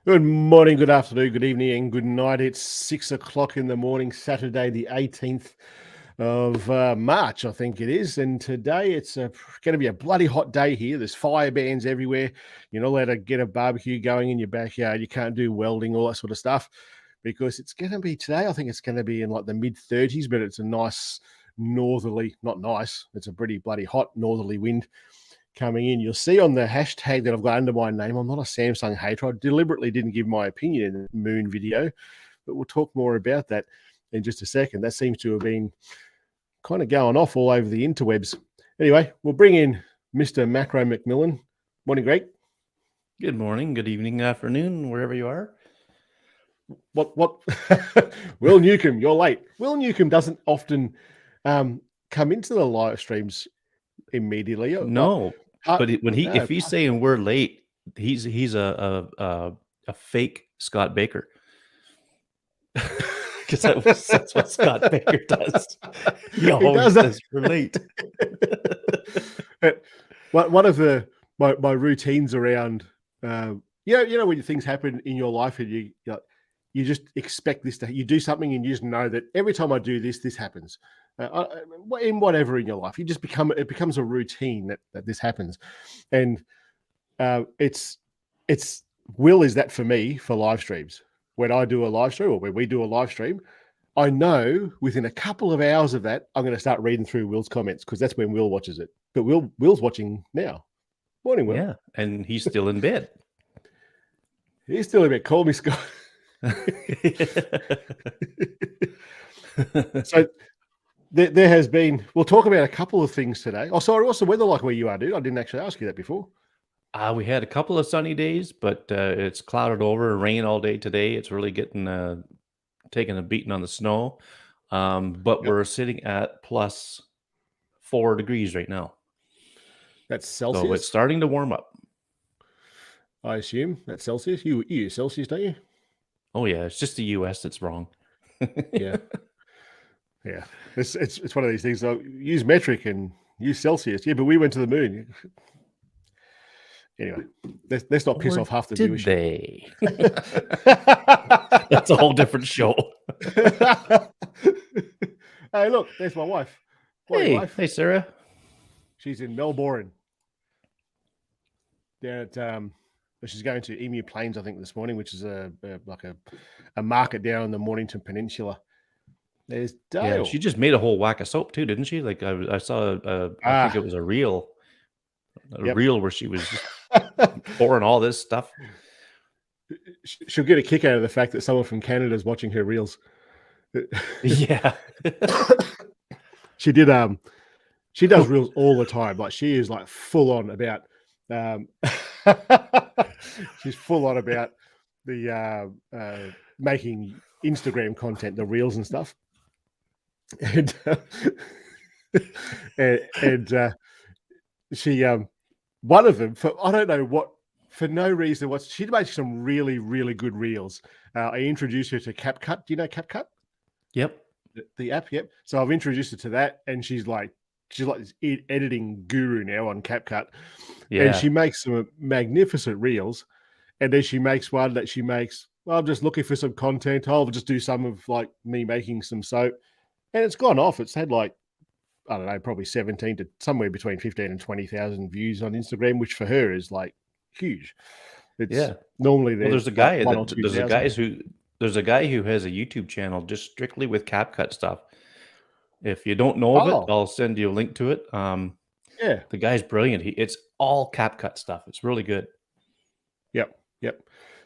Good morning, good afternoon, good evening, and good night. It's 6 o'clock in the morning, Saturday, the 18th of March, I think it is. And today it's going to be a bloody hot day here. There's fire bans everywhere. You're not allowed to get a barbecue going in your backyard. You can't do welding, all that sort of stuff, because it's going to be today. I think it's going to be in like the mid 30s, but it's a nice northerly, not nice, it's a pretty bloody hot northerly wind coming in. You'll see on the hashtag that I've got under my name, I'm not a Samsung hater. I deliberately didn't give my opinion in the moon video, but we'll talk more about that in just a second. That seems to have been kind of going off all over the interwebs. Anyway, we'll bring in Mr. Macro McMillan. Morning, Greg. Good morning, good evening, afternoon, wherever you are. What? Will Newcomb, you're late. Will Newcomb doesn't often come into the live streams immediately. No, but if he's saying we're late, he's a fake Scott Baker. Because that's what Scott Baker does. He always says we're late. One of my routines around, when things happen in your life and you just expect this you do something and you just know that every time I do this, this happens. In whatever in your life, it becomes a routine that this happens, and it's Will is that for me for live streams. When I do a live stream or when we do a live stream, I know within a couple of hours of that, I'm going to start reading through Will's comments because that's when Will watches it. But Will's watching now. Morning, Will. Yeah, and he's still in bed. He's still in bed. Call me Scott. So there has been, we'll talk about a couple of things today. Oh, sorry, what's the weather like where you are, dude? I didn't actually ask you that before. We had a couple of sunny days, but it's clouded over, rain all day today. It's really taking a beating on the snow. But we're sitting at plus 4 degrees right now. That's Celsius? So it's starting to warm up. I assume that's Celsius. You use Celsius, don't you? Oh, yeah. It's just the U.S. that's wrong. Yeah. Yeah. It's one of these things. So use metric and use Celsius. Yeah, but we went to the moon. Anyway, let's not piss off half the Did viewership. That's a whole different show. Hey, look, there's my wife. Hey, Sarah. She's in Melbourne. Down at she's going to Emu Plains, I think, this morning, which is a market down in the Mornington Peninsula. There's Dale. Yeah, she just made a whole whack of soap too, didn't she? Like I saw, I think it was a reel where she was just pouring all this stuff. She'll get a kick out of the fact that someone from Canada is watching her reels. Yeah. She did. She does reels all the time. Like she is like full on about. She's full on about the making Instagram content, the reels and stuff. And she one of them for I don't know what for no reason she made some really, really good reels. I introduced her to CapCut. Do you know CapCut? Yep. The app, yep. So I've introduced her to that, and she's like this editing guru now on CapCut. Yeah. And she makes some magnificent reels. And then she makes one that she makes, well, I'm just looking for some content. I'll just do some of like me making some soap. And it's gone off. It's had like, I don't know, probably 17 to somewhere between 15 and 20,000 views on Instagram, which for her is like huge. It's normally there's a guy there's a guy who has a YouTube channel just strictly with CapCut stuff. If you don't know of it, I'll send you a link to it. Yeah, the guy's brilliant. It's all CapCut stuff. It's really good. Yep.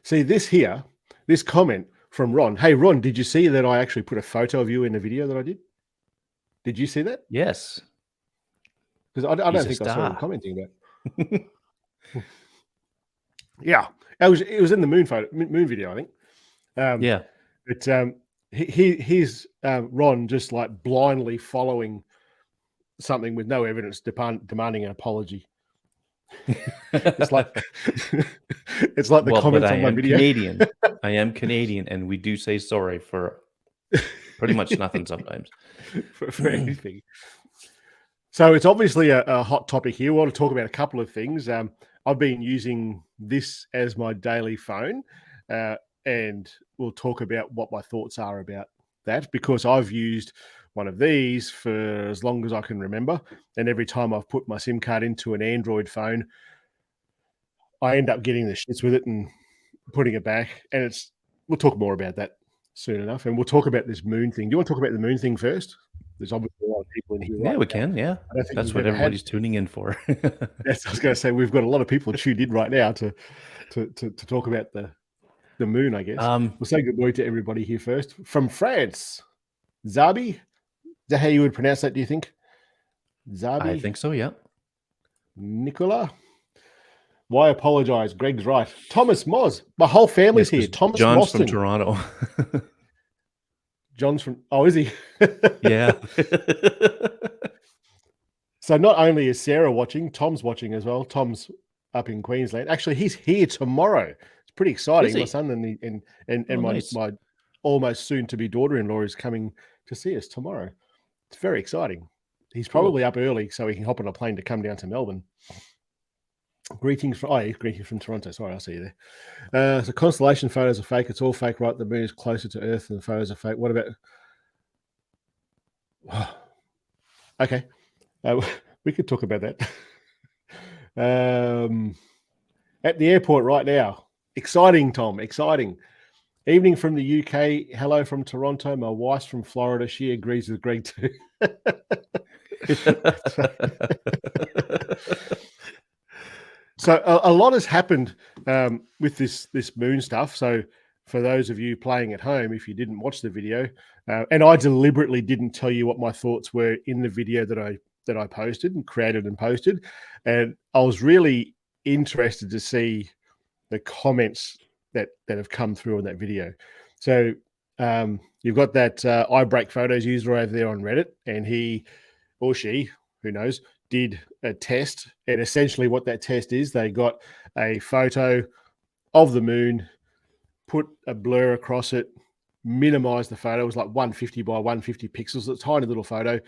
See this comment from Ron. Hey, Ron, did you see that I actually put a photo of you in the video that I did? Did you see that? Yes. Because I don't think I saw him commenting that. Yeah, it was in the moon video, I think. Yeah. But he's Ron just like blindly following something with no evidence, demanding an apology. It's like the comments on my video. Canadian. I am Canadian, and we do say sorry for pretty much nothing sometimes. for anything. So it's obviously a hot topic here. We want to talk about a couple of things. I've been using this as my daily phone. and we'll talk about what my thoughts are about that, because I've used one of these for as long as I can remember, and every time I've put my SIM card into an Android phone, I end up getting the shits with it and putting it back. And we'll talk more about that soon enough, and we'll talk about this moon thing. Do you want to talk about the moon thing first? There's obviously a lot of people in here. Yeah, Right we now. can. Yeah, I don't think that's we've what ever everybody's tuning in for. Yes, I was going to say we've got a lot of people tuned in right now to talk about the moon. I guess we'll say good morning to everybody here first from France. Zabi, is that how you would pronounce that? Do you think? Zabi, I think so. Yeah. Nicola. Why apologize? Greg's right. Thomas Moz. My whole family's here. Thomas John's Moston. from Toronto. John's from. Oh, is he? Yeah. So not only is Sarah watching, Tom's watching as well. Tom's up in Queensland. Actually, he's here tomorrow. It's pretty exciting. My son and my almost soon to be daughter-in-law is coming to see us tomorrow. It's very exciting. He's probably up early so he can hop on a plane to come down to Melbourne. Greetings from Toronto. Sorry, I'll see you there. So constellation photos are fake. It's all fake, right? The moon is closer to Earth and the photos are fake. What about... Okay. We could talk about that. At the airport right now. Exciting, Tom. Exciting. Evening from the UK. Hello from Toronto. My wife's from Florida. She agrees with Greg too. So a lot has happened with this moon stuff. So for those of you playing at home, if you didn't watch the video, and I deliberately didn't tell you what my thoughts were in the video that I posted and created and posted, and I was really interested to see the comments that have come through on that video. So you've got that iBreak Photos user over there on Reddit, and he or she, who knows, did a test. And essentially what that test is, they got a photo of the moon, put a blur across it, minimize the photo. It was like 150 by 150 pixels, a tiny little photo,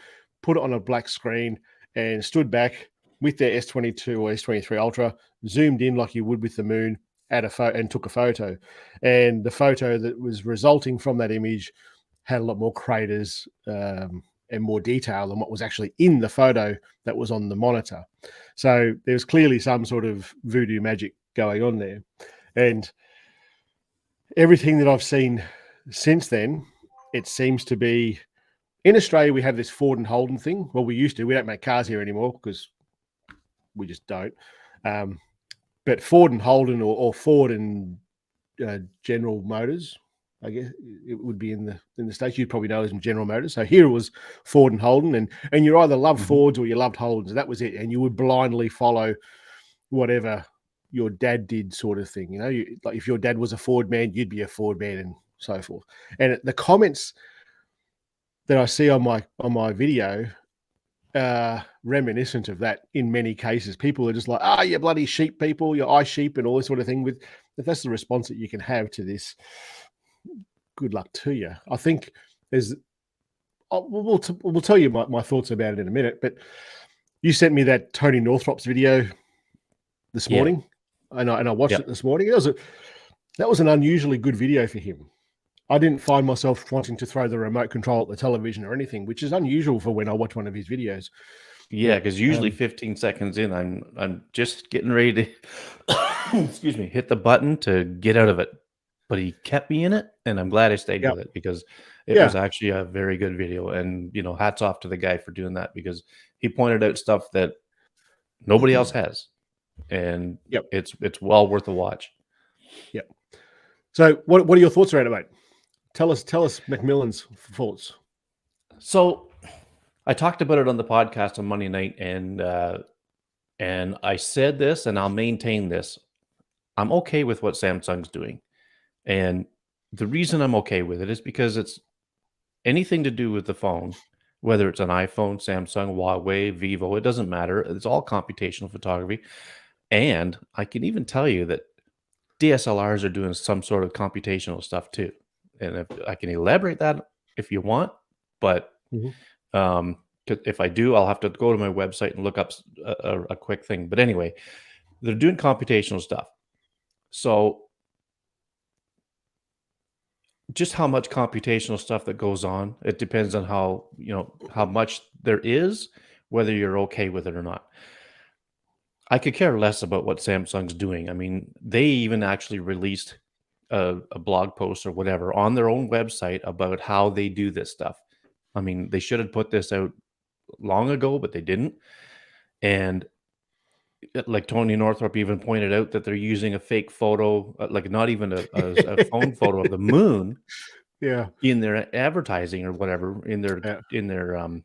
put it on a black screen and stood back with their S22 or S23 Ultra, zoomed in like you would with the moon, and took a photo. And the photo that was resulting from that image had a lot more craters and more detail than what was actually in the photo that was on the monitor. So there's clearly some sort of voodoo magic going on there. And everything that I've seen since then, it seems to be... In Australia, we have this Ford and Holden thing. Well, we used to. We don't make cars here anymore because we just don't. But Ford and Holden or Ford and General Motors, I guess it would be in the States. You'd probably know as in General Motors. So here it was Ford and Holden, and you either loved Fords or you loved Holdens. That was it. And you would blindly follow whatever your dad did, sort of thing. You know, like if your dad was a Ford man, you'd be a Ford man, and so forth. And the comments that I see on my video reminiscent of that in many cases. People are just like, you bloody sheep people, you eye sheep and all this sort of thing. If that's the response that you can have to this, good luck to you. I think we'll tell you my thoughts about it in a minute, but you sent me that Tony Northrop's video this morning, and I watched it this morning. That was an unusually good video for him. I didn't find myself wanting to throw the remote control at the television or anything, which is unusual for when I watch one of his videos. Yeah, because usually 15 seconds in, I'm just getting ready to excuse me, hit the button to get out of it. But he kept me in it, and I'm glad I stayed with it, because it was actually a very good video. And hats off to the guy for doing that, because he pointed out stuff that nobody else has, and it's well worth a watch. Yep. So what are your thoughts around it, mate? Tell us McMillan's thoughts. So I talked about it on the podcast on Monday night, and I said this, and I'll maintain this. I'm okay with what Samsung's doing. And the reason I'm okay with it is because it's anything to do with the phone, whether it's an iPhone, Samsung, Huawei, Vivo, it doesn't matter. It's all computational photography. And I can even tell you that DSLRs are doing some sort of computational stuff too. And if I can elaborate that if you want, but if I do, I'll have to go to my website and look up a quick thing. But anyway, they're doing computational stuff. So just how much computational stuff that goes on. It depends on how how much there is, whether you're okay with it or not. I could care less about what Samsung's doing. I mean, they even actually released a blog post or whatever on their own website about how they do this stuff. I mean, they should have put this out long ago, but they didn't. And like Tony Northrup even pointed out that they're using a fake photo, like not even a phone photo of the moon Yeah. in their advertising or whatever Yeah. in their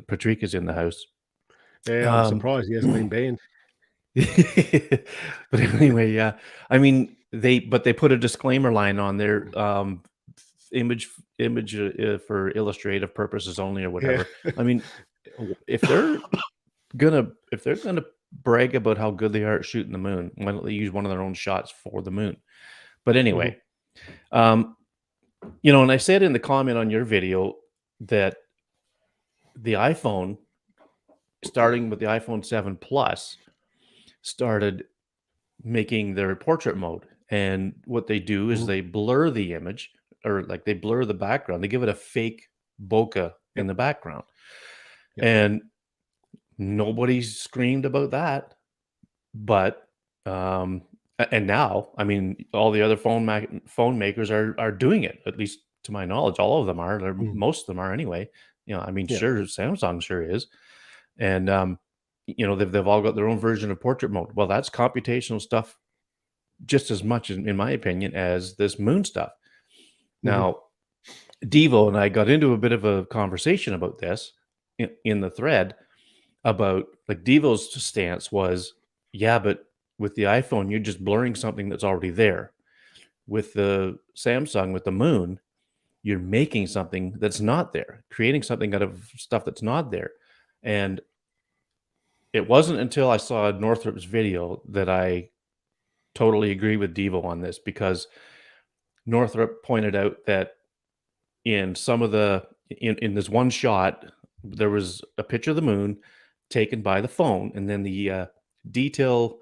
Patrica's in the house. Yeah. I'm Um, surprised he hasn't been banned. but anyway, yeah. I mean, they put a disclaimer line on there, image for illustrative purposes only or Yeah. whatever. I mean, if they're gonna brag about how good they are at shooting the moon, why don't they use one of their own shots for the moon? But Mhm. anyway, um, and I said in the comment on your video that the iPhone, starting with the iPhone 7 Plus, started making their portrait mode. And what they do is Mhm. they blur the image, or like they blur the background. They give it a fake bokeh in Yep. the background. Yep. And nobody screamed about that. But and now, I mean, all the other phone makers are doing it. At least to my knowledge, all of them are. Mhm. Most of them are anyway. I mean, Yeah. sure, Samsung sure is, and they've all got their own version of portrait mode. Well, that's computational stuff just as much, in my opinion, as this moon stuff. Mhm. Now, Devo and I got into a bit of a conversation about this in the thread about, like, Devo's stance was, yeah, but with the iPhone, you're just blurring something that's already there. With the Samsung, with the moon, you're making something that's not there, creating something out of stuff that's not there. And it wasn't until I saw Northrop's video that I totally agree with Devo on this, because Northrop pointed out that in some of the in this one shot, there was a picture of the moon taken by the phone, and then the detail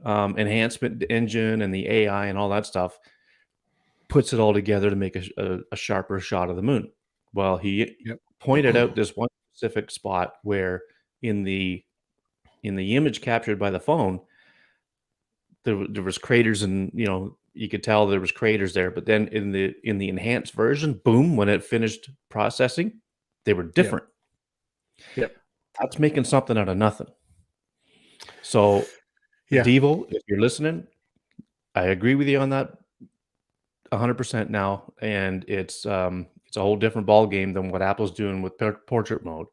enhancement engine and the AI and all that stuff puts it all together to make a sharper shot of the moon. Well, he Yep. pointed out this one specific spot where in the image captured by the phone, there was craters, and you could tell there was craters there. But then in the enhanced version, boom, when it finished processing, they were Yep. different. Yep. That's making something out of nothing. So, Yeah. Devo, if you're listening, I agree with you on that 100% now, and it's a whole different ball game than what Apple's doing with portrait mode. Mm.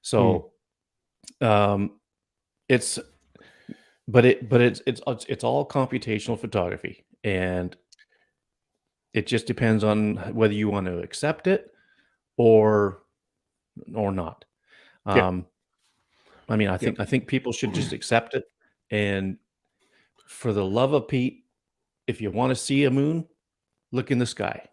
So, um, it's it's all computational photography, and it just depends on whether you want to accept it or not. Yep. Um, I mean, Yep. I think people should just accept it. And for the love of Pete, if you want to see a moon, look in the sky.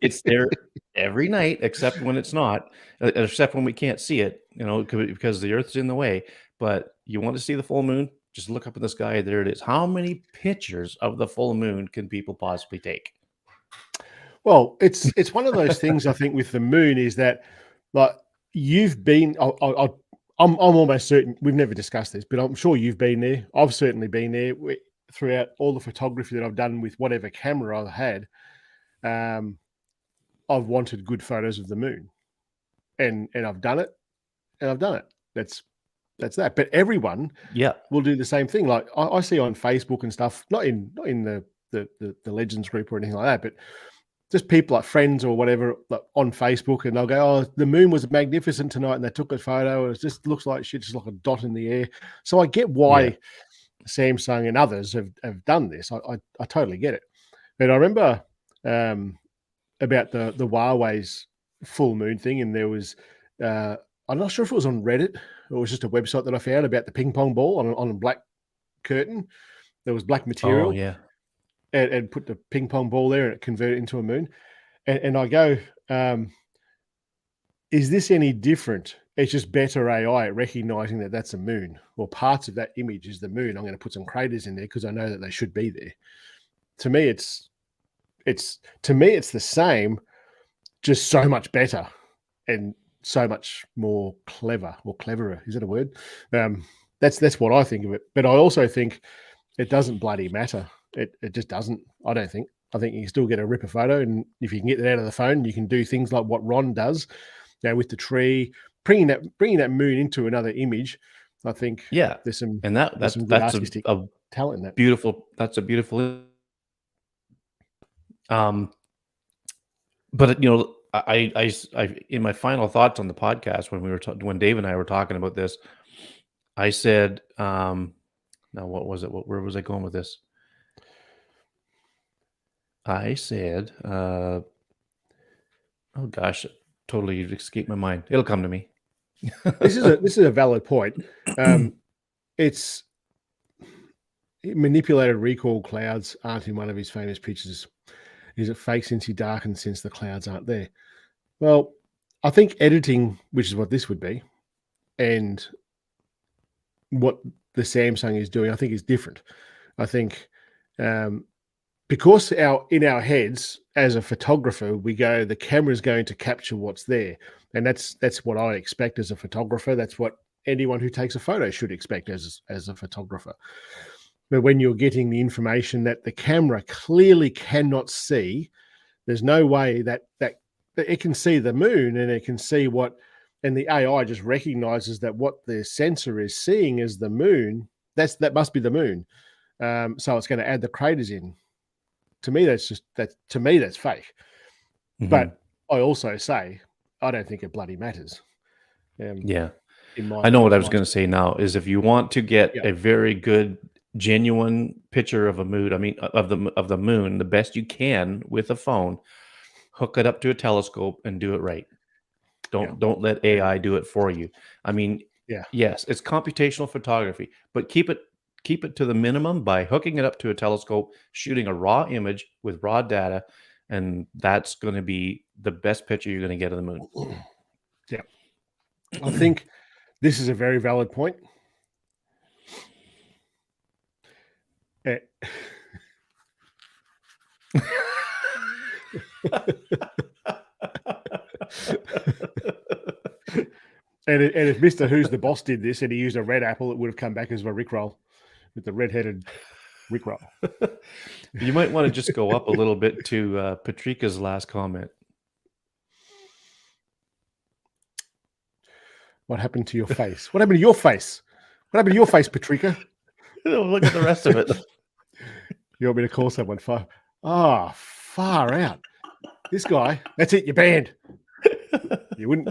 It's there every night, except when it's not, except when we can't see it. Because the Earth's in the way. But you want to see the full moon? Just look up in the sky. There it is. How many pictures of the full moon can people possibly take? Well, it's one of those things, I think, with the moon, is that, like, you've been. I'm almost certain we've never discussed this, but I'm sure you've been there. I've certainly been there throughout all the photography that I've done with whatever camera I've had. Um, I've wanted good photos of the moon, and I've done it, and I've done it. That's that. But everyone Yeah. will do the same thing. Like, I see on Facebook and stuff, not in the Legends group or anything like that, but just people like friends or whatever, like, on Facebook, and they'll go, "Oh, the moon was magnificent tonight," and they took a photo, and it just looks like shit, just like a dot in the air. So I get Yeah. why Samsung and others have done this. I totally get it. But I remember, um, about the Huawei's full moon thing, and there was, I'm not sure if it was on Reddit or it was just a website that I found about the ping pong ball on a black curtain. There was black Oh, material, yeah. and put the ping pong ball there, and it converted into a moon. And I go, is this any different it's just better AI at recognizing that that's a moon, or parts of that image is the moon. I'm going to put some craters in there because I know that they should be there. To me, it's the same, just so much better and so much more clever, or cleverer. Is that a word? That's what I think of it. But I also think it doesn't bloody matter. It just doesn't. I don't think. I think you can still get a ripper photo, and if you can get it out of the phone, you can do things like what Ron does, with the tree, bringing that moon into another image. I think there's some that's good artistic talent in that. Beautiful. That's a beautiful. But I in my final thoughts on the podcast when Dave and I were talking about this, I said, now what was it? Where was I going with this? I said, oh gosh, totally escaped my mind. It'll come to me. This is a valid point. It's manipulated recall clouds aren't in one of his famous pictures. Is it fake since he darkened since the clouds aren't there? Well, I think editing, which is what this would be, and what the Samsung is doing, I think is different. I think because in our heads as a photographer, we go, the camera is going to capture what's there, and that's what I expect as a photographer. That's what anyone who takes a photo should expect as a photographer. But when you're getting the information that the camera clearly cannot see, there's no way that it can see the moon, and it can see and the AI just recognizes that what the sensor is seeing is the moon. That must be the moon. So it's going to add the craters in. To me, that's fake. Mm-hmm. But I also say, I don't think it bloody matters. I know what I was going to say now is, if you want to get a very good, genuine picture of a moon, of the moon, the best you can with a phone, hook it up to a telescope and do it right. Don't let AI do it for you. Yes, it's computational photography, but keep it to the minimum by hooking it up to a telescope, shooting a raw image with raw data, and that's going to be the best picture you're going to get of the moon. Yeah. I think this is a very valid point. And if Mr. Who's the Boss did this and he used a red apple, it would have come back as a Rickroll, with the red-headed Rickroll. You might want to just go up a little bit to Patrika's last comment. What happened to your face? What happened to your face? What happened to your face, Patrika? Look at the rest of it. You want me to call someone? Far out. This guy, that's it, you're banned. You wouldn't.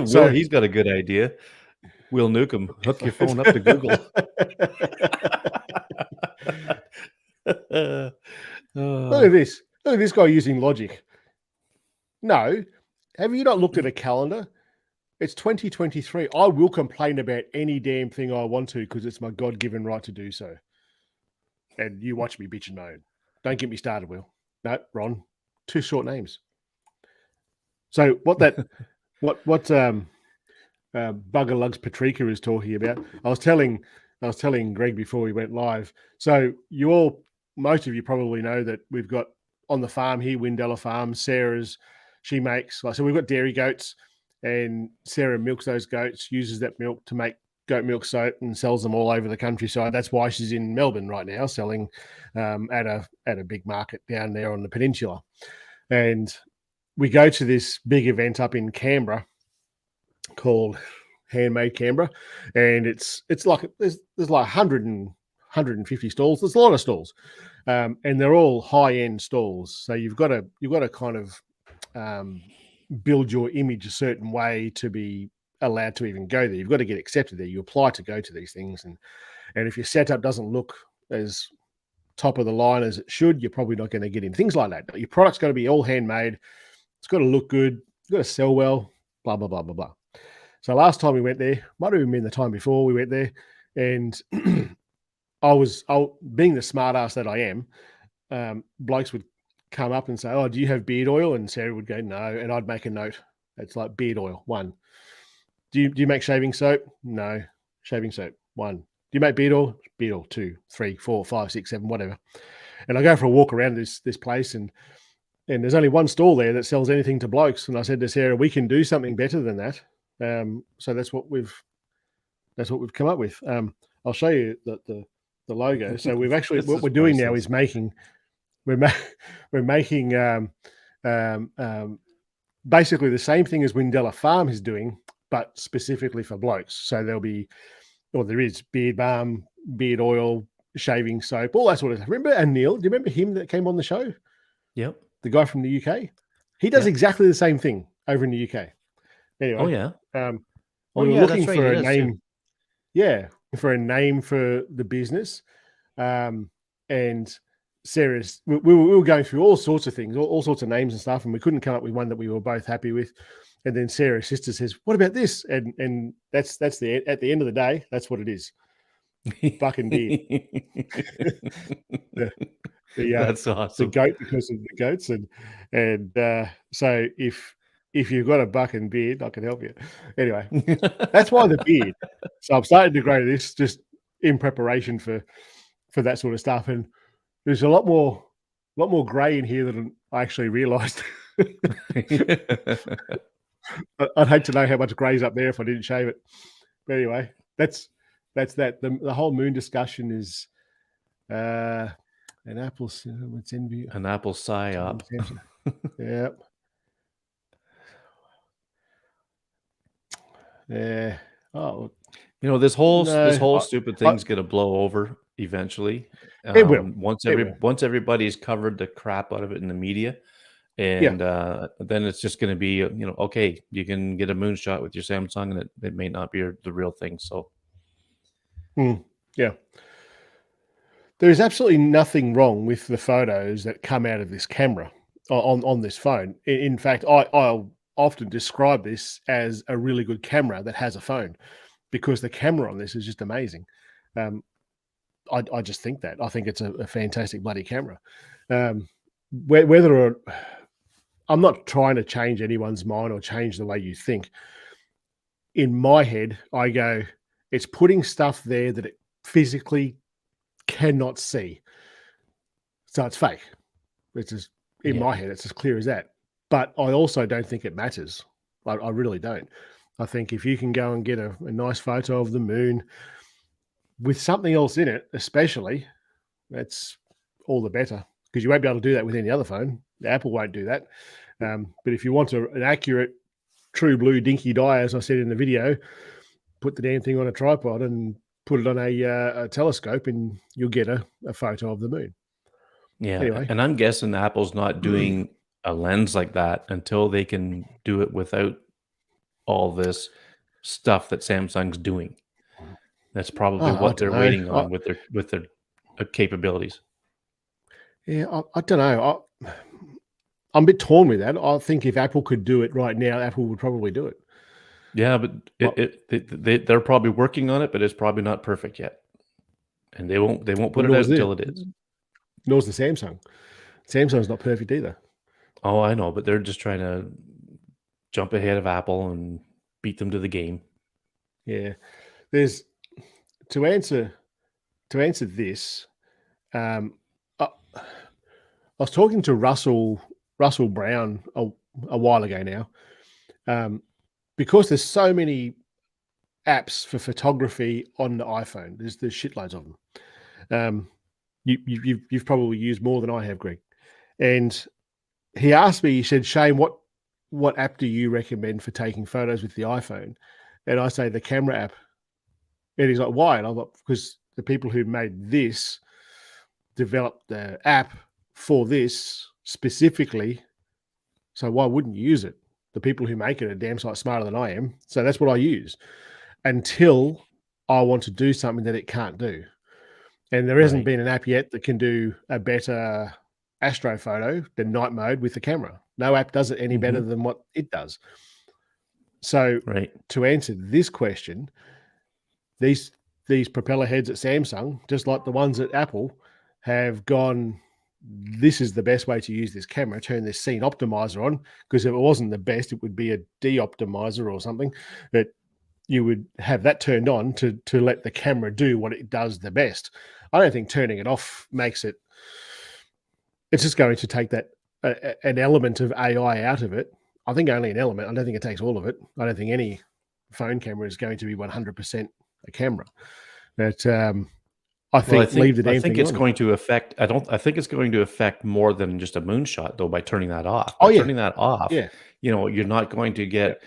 So he's got a good idea. We'll nuke him. Hook your phone up to Google. Look at this. Look at this guy using logic. No. Have you not looked at a calendar? It's 2023. I will complain about any damn thing I want to, because it's my God-given right to do so. And you watch me bitch and moan. Don't get me started, Will. No, Ron. 2 short names. So Bugger Lugs Patrika is talking about, I was telling Greg before we went live. So most of you probably know that we've got on the farm here, Windella Farm, Sarah's, she makes, so we've got dairy goats, and Sarah milks those goats, uses that milk to make goat milk soap, and sells them all over the countryside. That's why she's in Melbourne right now, selling at a big market down there on the peninsula. And we go to this big event up in Canberra called Handmade Canberra, and it's like there's like 150 stalls. There's a lot of stalls, and they're all high-end stalls. So you've got to kind of build your image a certain way to be allowed to even go there. You've got to get accepted there. You apply to go to these things, and if your setup doesn't look as top of the line as it should, you're probably not going to get in. Things like that. But your product's got to be all handmade. It's got to look good. It's got to sell well. Blah blah blah blah blah. So last time we went there, might have even been the time before we went there, and I being the smart ass that I am, blokes would come up and say, "Oh, do you have beard oil?" And Sarah would go, "No," and I'd make a note. It's like beard oil 1. Do you make shaving soap? No, shaving soap 1. Do you make beard oil? Beard oil 2, 3, 4, 5, 6, 7, whatever. And I go for a walk around this place, and there's only one stall there that sells anything to blokes. And I said to Sarah, "We can do something better than that." So that's what we've come up with. I'll show you the logo. So we've actually what we're doing now is we're making basically the same thing as Windella Farm is doing, but specifically for blokes. So there is beard balm, beard oil, shaving soap, all that sort of stuff. Remember Anil? Do you remember him that came on the show? Yep. The guy from the UK. He does exactly the same thing over in the UK. Anyway. Oh yeah. We were looking for a name. Too. Yeah, for a name for the business, and Sarah's. We were going through all sorts of things, all sorts of names and stuff, and we couldn't come up with one that we were both happy with. And then Sarah's sister says, "What about this?" And that's at the end of the day, that's what it is. Buck and beard. That's awesome. The goat because of the goats, and so if you've got a buck and beard, I can help you. Anyway, that's why the beard. So I'm starting to grow this just in preparation for that sort of stuff. And there's a lot more grey in here than I actually realised. I'd hate to know how much grey's up there if I didn't shave it. But anyway, that's that. The whole moon discussion is an apple. What's envy? An apple psyop. Yep. Yeah. Oh, this whole stupid thing's gonna blow over eventually. It will. Once everybody's covered the crap out of it in the media, and then it's just gonna be okay, you can get a moonshot with your Samsung, and it may not be the real thing. So, yeah. There is absolutely nothing wrong with the photos that come out of this camera on this phone. In fact, I'll often describe this as a really good camera that has a phone, because the camera on this is just amazing. I just think that. I think it's a fantastic bloody camera. Whether or I'm not trying to change anyone's mind or change the way you think. In my head, I go, it's putting stuff there that it physically cannot see. So it's fake. It's just in my head, it's as clear as that. But I also don't think it matters. I really don't. I think if you can go and get a nice photo of the moon with something else in it, especially, that's all the better, because you won't be able to do that with any other phone. The Apple won't do that. But if you want an accurate, true blue dinky dye, as I said in the video, put the damn thing on a tripod and put it on a telescope, and you'll get a photo of the moon. Yeah. Anyway. And I'm guessing Apple's not doing a lens like that until they can do it without all this stuff that Samsung's doing. That's probably what they're waiting on with their capabilities. Yeah, I don't know. I'm a bit torn with that. I think if Apple could do it right now, Apple would probably do it. Yeah, but they're probably working on it, but it's probably not perfect yet, and they won't put it out until it is. Nor's the Samsung. Samsung's not perfect either. Oh, I know, but they're just trying to jump ahead of Apple and beat them to the game. Yeah, there's to answer this. I was talking to Russell Brown a while ago now, because there's so many apps for photography on the iPhone. There's shitloads of them. You've probably used more than I have, Greg. And he asked me, he said, "Shane, what app do you recommend for taking photos with the iPhone?" And I say the camera app. And he's like, "Why?" And I'm like, "Because the people who made this developed the app for this specifically. So why wouldn't you use it? The people who make it are damn sight smarter than I am. So that's what I use until I want to do something that it can't do." And there hasn't been an app yet that can do a better astrophoto than night mode with the camera. No app does it any better than what it does. So to answer this question, these propeller heads at Samsung, just like the ones at Apple, have gone this is the best way to use this camera. Turn this scene optimizer on, because if it wasn't the best, it would be a de-optimizer or something. But you would have that turned on to let the camera do what it does the best. I don't think turning it off makes it. It's just going to take that an element of AI out of it. I think only an element. I don't think it takes all of it. I don't think any phone camera is going to be 100% a camera. But I think leave the damn thing on. I think it's going to affect. I think it's going to affect more than just a moonshot, though, by turning that off. By turning that off, you're not going to get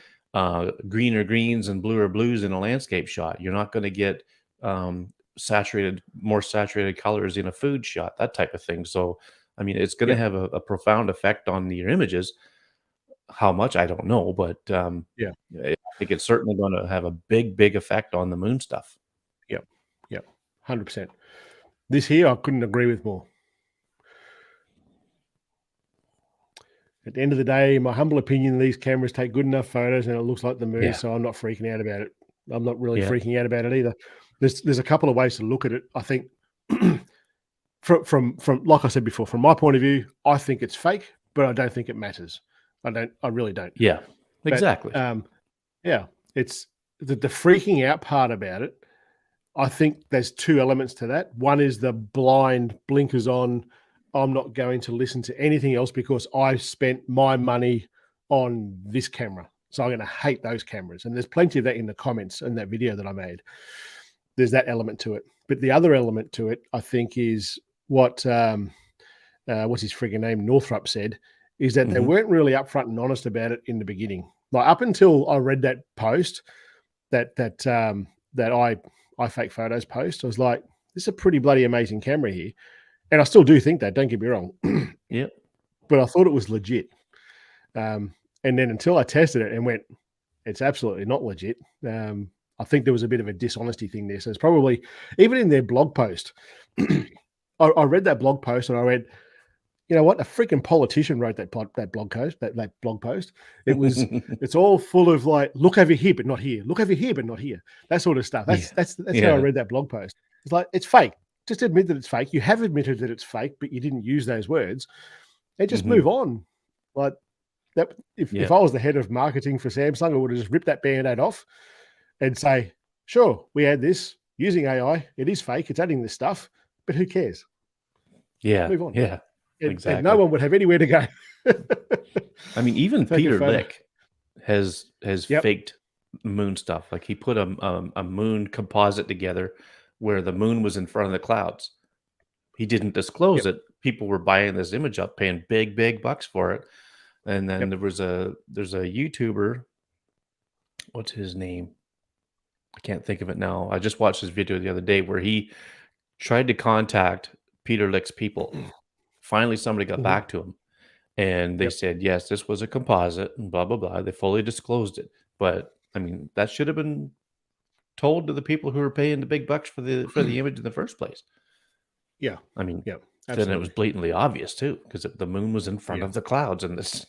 greener greens and bluer blues in a landscape shot. You're not going to get more saturated colors in a food shot, that type of thing. So, I mean, it's going to have a profound effect on your images. How much, I don't know, but I think it's certainly going to have a big effect on the moon stuff. Yep, 100%. This here, I couldn't agree with more. At the end of the day, in my humble opinion, these cameras take good enough photos and it looks like the moon, so I'm not freaking out about it. I'm not really freaking out about it either. There's a couple of ways to look at it. I think from like I said before, from my point of view, I think it's fake, but I don't think it matters. I really don't. Yeah, exactly. But, it's the freaking out part about it. I think there's two elements to that. One is the blind blinkers on. I'm not going to listen to anything else because I spent my money on this camera. So I'm going to hate those cameras. And there's plenty of that in the comments in that video that I made. There's that element to it. But the other element to it, I think, is what's his frigging name, Northrup, said, is that they weren't really upfront and honest about it in the beginning. Like up until I read that post, that I fake photos post, I was like, this is a pretty bloody amazing camera here. And I still do think that, don't get me wrong. Yeah. But I thought it was legit. And then until I tested it and went, it's absolutely not legit. I think there was a bit of a dishonesty thing there. So it's probably, even in their blog post, I read that blog post and I read, you know what? A freaking politician wrote that blog post. That blog post. It was. It's all full of like, look over here but not here. Look over here but not here. That sort of stuff. That's how I read that blog post. It's like, it's fake. Just admit that it's fake. You have admitted that it's fake, but you didn't use those words. And just move on. Like that. If I was the head of marketing for Samsung, I would have just ripped that Band-Aid off and say, sure, we had this using AI. It is fake. It's adding this stuff, but who cares? Yeah. Move on. Yeah. Exactly. And no one would have anywhere to go. I mean, even Peter Lick has faked moon stuff. Like he put a moon composite together where the moon was in front of the clouds. He didn't disclose it. People were buying this image up, paying big bucks for it. And then there's a YouTuber. What's his name? I can't think of it now. I just watched his video the other day where he tried to contact Peter Lick's people. Finally, somebody got back to him and they said, yes, this was a composite and blah, blah, blah. They fully disclosed it. But I mean, that should have been told to the people who were paying the big bucks for the image in the first place. Yeah. I mean, absolutely. Then it was blatantly obvious too, because the moon was in front of the clouds in this.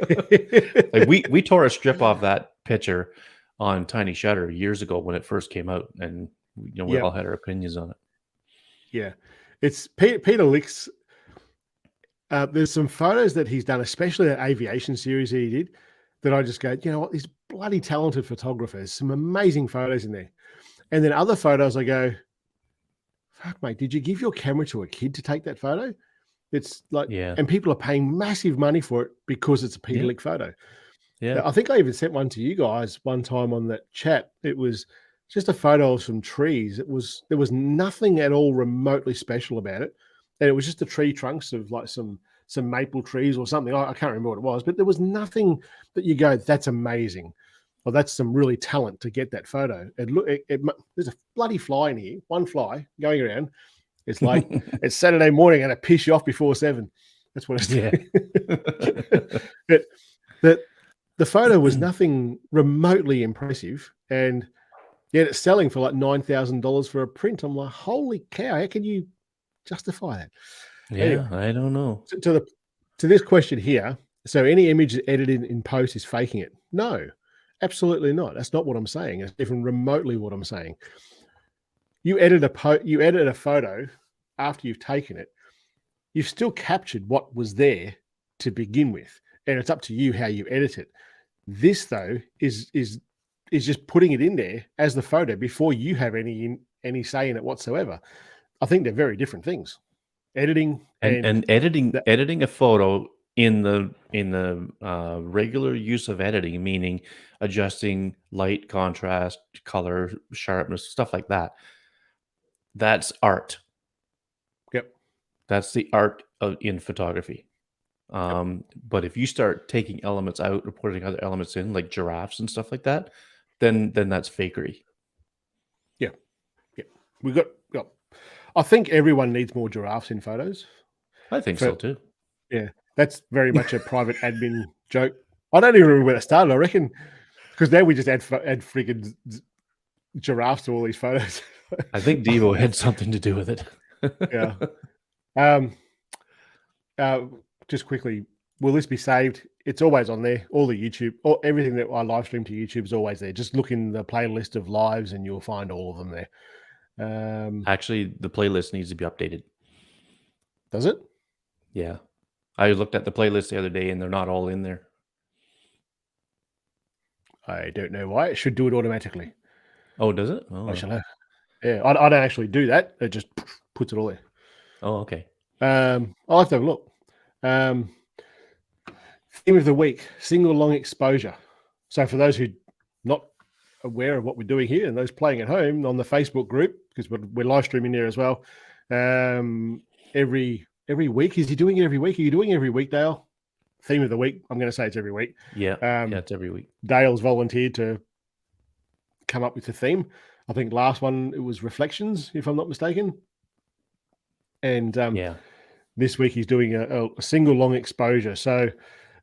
Like we tore a strip off that picture on Tiny Shutter years ago when it first came out. And we all had our opinions on it. Yeah. It's Peter Lick's. There's some photos that he's done, especially that aviation series that he did, that I just go, you know what, he's bloody talented photographer. There's some amazing photos in there. And then other photos I go, fuck, mate, did you give your camera to a kid to take that photo? It's like, and people are paying massive money for it because it's a Peter Lick photo. Yeah. I think I even sent one to you guys one time on that chat. It was just a photo of some trees. There was nothing at all remotely special about it. And it was just the tree trunks of like some maple trees or something. I can't remember what it was, but there was nothing that you go, that's amazing. Or that's some really talent to get that photo. There's a bloody fly in here, one fly going around. It's like, it's Saturday morning and it piss you off before 7. That's what it's doing. But the photo was nothing remotely impressive. And yet it's selling for like $9,000 for a print. I'm like, holy cow, how can you justify that? Anyway, I don't know. To this question here, so any image edited in post is faking it? No, absolutely not. That's not what I'm saying. It's even remotely what I'm saying. You edit a photo after you've taken it. you've still captured what was there to begin with, and it's up to you how you edit it. This, though, is just putting it in there as the photo before you have any say in it whatsoever. I think they're very different things. Editing and editing a photo in the regular use of editing, meaning adjusting light, contrast, color, sharpness, stuff like that. That's art. Yep. That's the art in photography. But if you start taking elements out or putting other elements in, like giraffes and stuff like that, then that's fakery. Yeah. We got. I think everyone needs more giraffes in photos. I think so too. Yeah, that's very much a private admin joke. I don't even remember where it started. I reckon because now we just add freaking giraffes to all these photos. I think Devo had something to do with it. Yeah. Just quickly, will this be saved? It's always on there. All the YouTube, everything that I live stream to YouTube is always there. Just look in the playlist of lives and you'll find all of them there. Actually, the playlist needs to be updated. Does it? Yeah. I looked at the playlist the other day and they're not all in there. I don't know why. It should do it automatically. Oh, does it? Oh, I shall know. Yeah, I don't actually do that. It just puts it all there. Oh, okay. I'll have to have a look. Theme of the week, single long exposure. So for those who not aware of what we're doing here and those playing at home on the Facebook group, because we're live streaming there as well. Every week, is he doing it every week? Are you doing it every week, Dale? Theme of the week. I'm going to say it's every week. Yeah, it's every week. Dale's volunteered to come up with the theme. I think last one it was reflections, if I'm not mistaken. And this week he's doing a single long exposure. So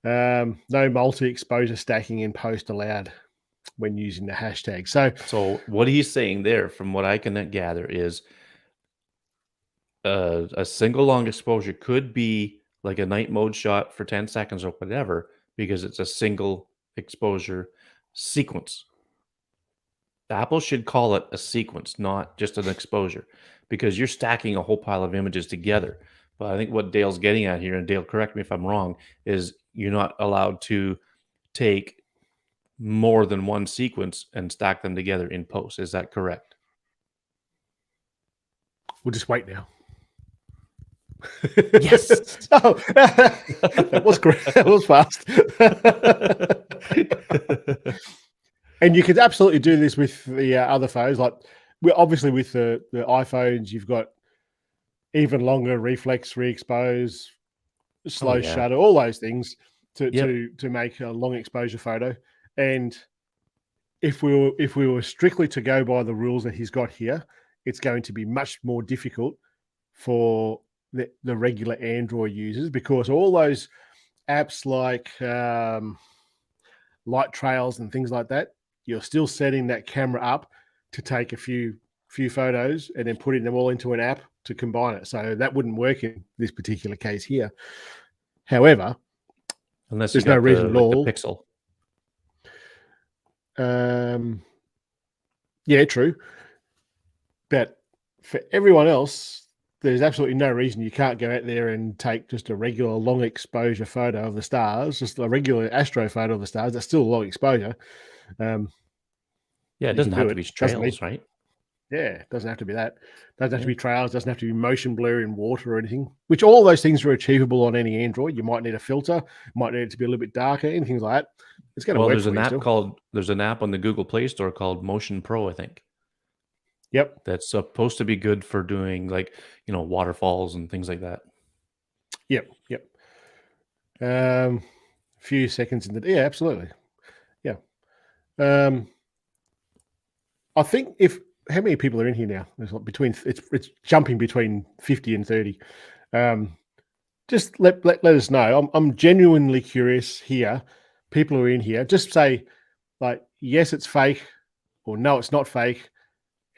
no multi-exposure stacking in post allowed when using the hashtag. So what he's saying there, from what I can gather, is a single long exposure could be like a night mode shot for 10 seconds or whatever, because it's a single exposure sequence. Apple should call it a sequence, not just an exposure, because you're stacking a whole pile of images together. But I think what Dale's getting at here, and Dale, correct me if I'm wrong, is you're not allowed to take more than one sequence and stack them together in post. Is that correct? We'll just wait now. Yes. Oh, that was great. That was fast. And you could absolutely do this with the other phones. Like, obviously with the iPhones, you've got even longer reflex, re-expose, slow shutter, all those things to make a long exposure photo. And if we were strictly to go by the rules that he's got here, it's going to be much more difficult for the regular Android users, because all those apps like Light Trails and things like that, you're still setting that camera up to take a few photos and then putting them all into an app to combine it. So that wouldn't work in this particular case here. However, unless there's no reason at all. The Pixel. Yeah, true. But for everyone else, there's absolutely no reason you can't go out there and take just a regular long exposure photo of the stars, just a regular astro photo of the stars. That's still a long exposure. It doesn't have to be trails, right? Yeah, it doesn't have to be that. It doesn't have to be trails. It doesn't have to be motion blur in water or anything, which all those things are achievable on any Android. You might need a filter, might need it to be a little bit darker, anything like that. It's going to work. There's an app on the Google Play Store called Motion Pro, I think. Yep. That's supposed to be good for doing waterfalls and things like that. Yep. Few seconds in the absolutely. Yeah. I think how many people are in here now? There's it's jumping between 50 and 30. Just let us know. I'm genuinely curious here. People who are in here, just say like, yes, it's fake, or no, it's not fake.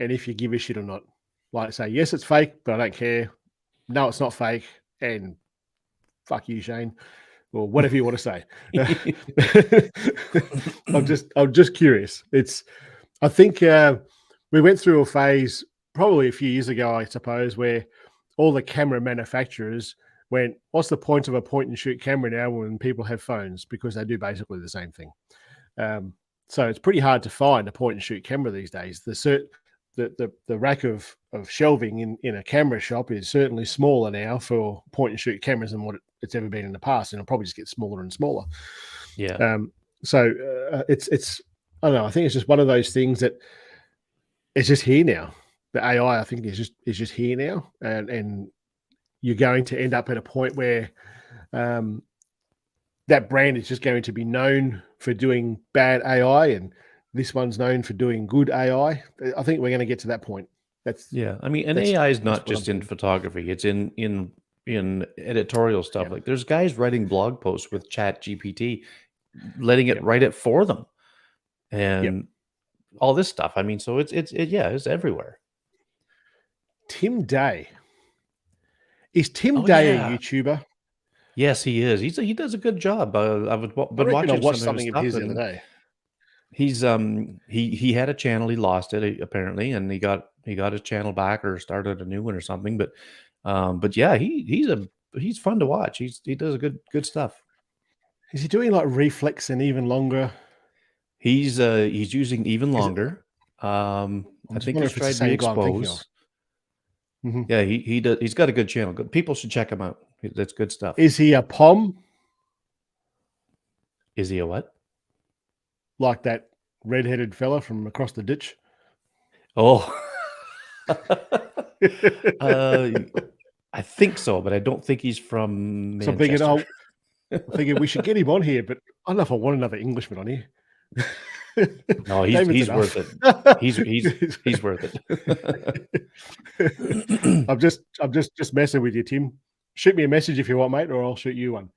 And if you give a shit or not, like say, yes, it's fake, but I don't care. No, it's not fake. And fuck you, Shane, or whatever you want to say. I'm just curious. I think we went through a phase probably a few years ago, I suppose, where all the camera manufacturers what's the point of a point and shoot camera now when people have phones, because they do basically the same thing. So it's pretty hard to find a point and shoot camera these days. The rack of shelving in a camera shop is certainly smaller now for point and shoot cameras than what it's ever been in the past, and it'll probably just get smaller and smaller. Yeah. So it's I don't know. I think it's just one of those things that it's just here now. The AI, I think, is just here now, and you're going to end up at a point where that brand is just going to be known for doing bad AI, and this one's known for doing good AI. I think we're going to get to that point. I mean, and AI is not just in photography; it's in editorial stuff. Yeah. Like, there's guys writing blog posts with Chat GPT, letting it write it for them, and all this stuff. I mean, so it's everywhere. Tim Day. Is Tim Day a YouTuber? Yes, he is. He does a good job. I've been watching something of his the other day. He's he had a channel, he lost it apparently, and he got his channel back or started a new one or something. But yeah, he's fun to watch. He does a good stuff. Is he doing like reflex and even longer? He's using even longer. I think he's tried re-expose. Mm-hmm. Yeah, he does. He's got a good channel. People should check him out. That's good stuff. Is he a POM? Is he a what? Like that red-headed fella from across the ditch? Oh, I think so, but I don't think he's from Manchester. So I'm thinking we should get him on here, but I don't know if I want another Englishman on here. No, he's worth it. He's worth it. I'm just messing with you, Tim. Shoot me a message if you want, mate, or I'll shoot you one,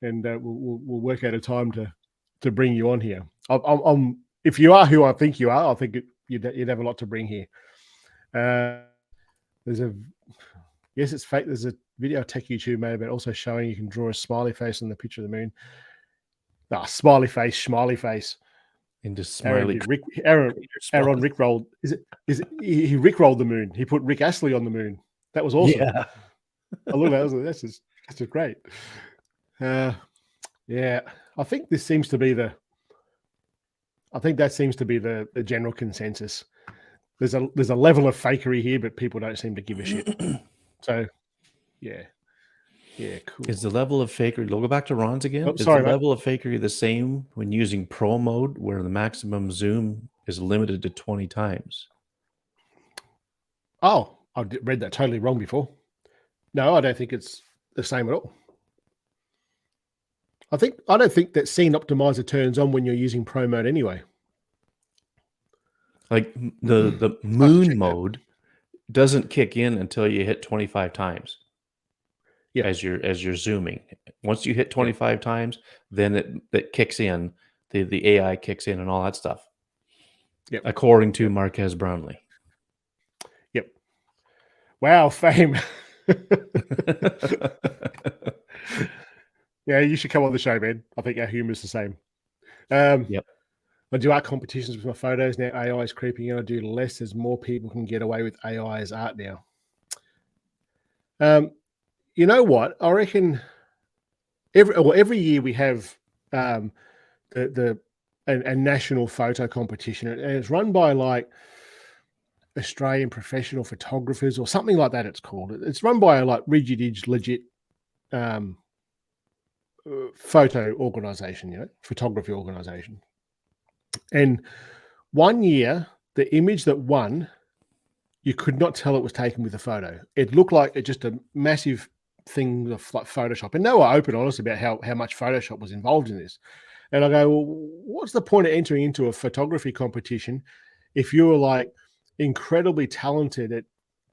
and we'll work out a time to bring you on here. I'm if you are who I think you are, I think you'd have a lot to bring here. It's fake. There's a video Tech YouTube made about also showing you can draw a smiley face on the picture of the moon. Smiley face, smiley face. Into smiley. Aaron rickrolled. Is it? He rickrolled the moon. He put Rick Astley on the moon. That was awesome. Yeah. I look at that. That's just great. Yeah, I think that seems to be the general consensus. There's a level of fakery here, but people don't seem to give a shit. So, yeah, cool. Is the level of fakery? We'll go back to Ron's again. Is the level of fakery the same when using Pro mode, where the maximum zoom is limited to 20 times? Oh, I read that totally wrong before. No, I don't think it's the same at all. I don't think that scene optimizer turns on when you're using Pro mode anyway. Like the moon mode doesn't kick in until you hit 25 times. Yeah, as you're zooming. Once you hit 25 times, then it kicks in. The AI kicks in and all that stuff. Yep. According to Marquez Brownlee. Yep. Wow, fame. Yeah, you should come on the show, man. I think our humor is the same. Yep. I do art competitions with my photos now. AI is creeping in. I do less as more people can get away with AI as art now. You know what? I reckon every year we have a national photo competition, and it's run by like Australian professional photographers or something like that. It's called. It's run by a like rigid, legit photo organization, photography organization. And one year, the image that won, you could not tell it was taken with a photo. It looked like just a massive thing of like Photoshop. And they were open, honest about how much Photoshop was involved in this. And I go, well, what's the point of entering into a photography competition if you're like incredibly talented at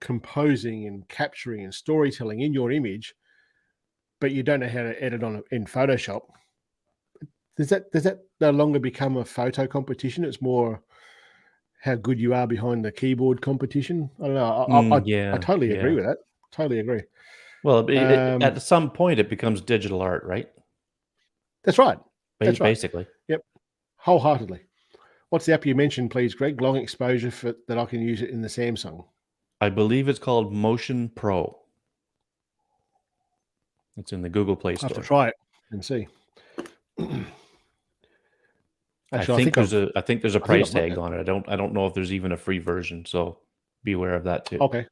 composing and capturing and storytelling in your image, but you don't know how to edit in Photoshop? Does that no longer become a photo competition? It's more how good you are behind the keyboard competition. I don't know. I totally agree with that. Totally agree. Well, at some point, it becomes digital art, right? That's right. Basically. Yep. Wholeheartedly. What's the app you mentioned, please, Greg? Long exposure that I can use it in the Samsung. I believe it's called Motion Pro. It's in the Google Play I have Store. to try it and see. Actually, I think there's a price I've got tag on it. I don't know if there's even a free version, so be aware of that too. Okay.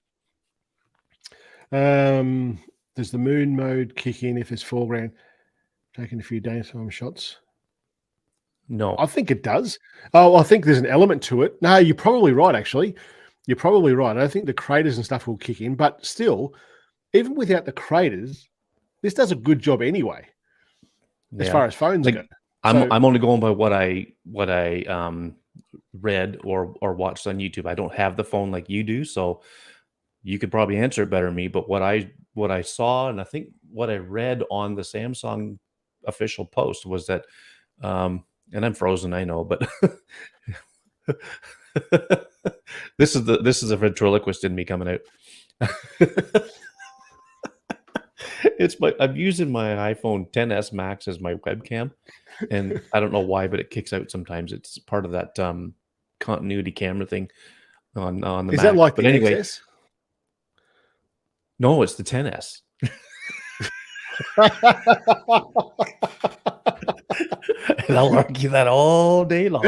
Does the moon mode kick in if it's foreground? Taking a few daytime shots. No. I think it does. Oh, I think there's an element to it. No, you're probably right, actually. You're probably right. I think the craters and stuff will kick in, but still, even without the craters, this does a good job anyway, as far as phones go. I'm only going by what I read or watched on YouTube. I don't have the phone like you do, so you could probably answer it better than me. But what I saw, and I think what I read on the Samsung official post was that, and I'm frozen, I know, but this is a ventriloquist in me coming out. I'm using my iPhone XS Max as my webcam, and I don't know why, but it kicks out sometimes. It's part of that continuity camera thing on the Mac. Is that like but the anyway, XS? No, it's the XS. And I'll argue that all day long.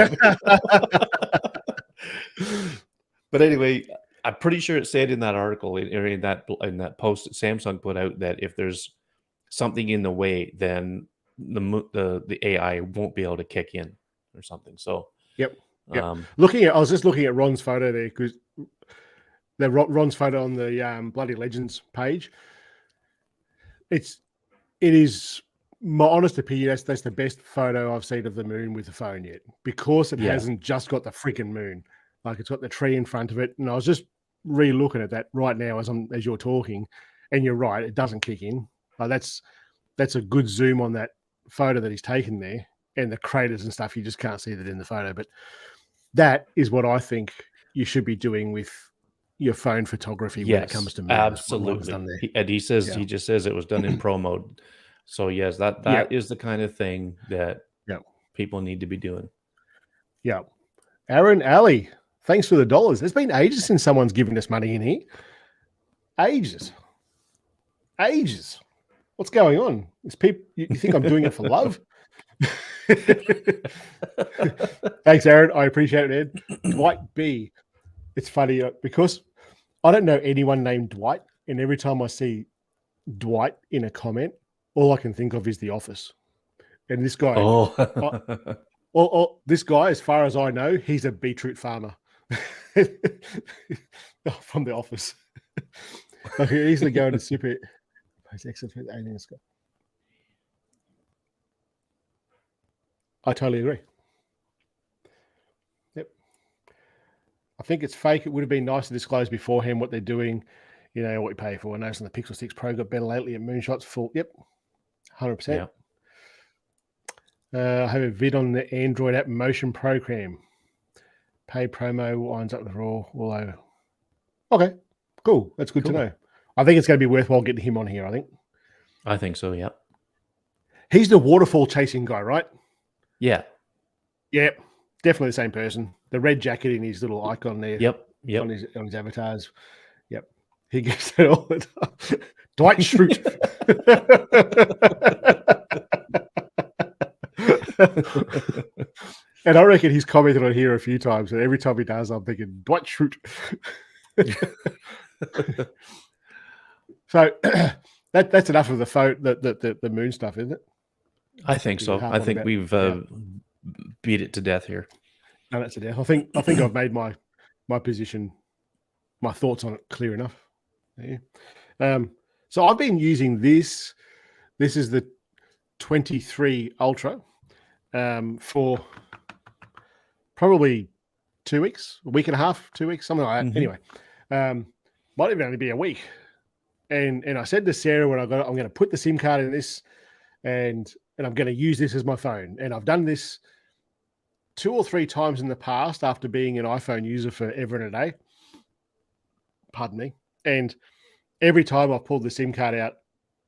But anyway, I'm pretty sure it said in that article, or in that post that Samsung put out, that if there's something in the way, then the AI won't be able to kick in or something. So yep. I was just looking at Ron's photo there, because Ron's photo on the Bloody Legends page. It is my honest opinion. That's the best photo I've seen of the moon with the phone yet, because it hasn't just got the freaking moon. Like, it's got the tree in front of it. And I was just re-looking at that right now as you're talking, and you're right, it doesn't kick in. Like, that's a good zoom on that photo that he's taken there, and the craters and stuff. You just can't see that in the photo, but that is what I think you should be doing with your phone photography when it comes to moon. Absolutely. He just says it was done in pro mode. So yes, that is the kind of thing that people need to be doing. Yeah. Aaron Alley, thanks for the dollars. It's been ages since someone's given us money in here. Ages. What's going on? You think I'm doing it for love? Thanks, Aaron. I appreciate it, man. Dwight B. It's funny because I don't know anyone named Dwight, and every time I see Dwight in a comment, all I can think of is The Office. And this guy, this guy, as far as I know, he's a beetroot farmer from The Office. I can easily go into super. I totally agree. Yep. I think it's fake. It would have been nice to disclose beforehand what they're doing, what you pay for. I noticed the Pixel 6 Pro got better lately at moonshots. Full. Yep. 100%. Yeah. I have a vid on the Android app Motion Program. Pay promo winds up the raw all over. Okay, cool. That's good to know. I think it's going to be worthwhile getting him on here, I think so, yeah. He's the waterfall chasing guy, right? Yeah. Yep. Definitely the same person. The red jacket in his little icon there. Yep. On his avatars. Yep. He gets it all the time. Dwight Schrute. And I reckon he's commented on here a few times, and every time he does, I'm thinking Dwight Schrute. So that's enough of the phone, the moon stuff, isn't it? I think so. I think we've beat it to death here. No, that's to death. I think I've made my position, my thoughts on it clear enough. Yeah. So I've been using this. This is the 23 Ultra for probably 2 weeks, a week and a half, 2 weeks, something like that. Mm-hmm. Anyway, might even only be a week. And I said to Sarah when I got it, I'm going to put the SIM card in this, and I'm going to use this as my phone. And I've done this 2 or 3 times in the past after being an iPhone user forever and a day. Pardon me. And every time I've pulled the SIM card out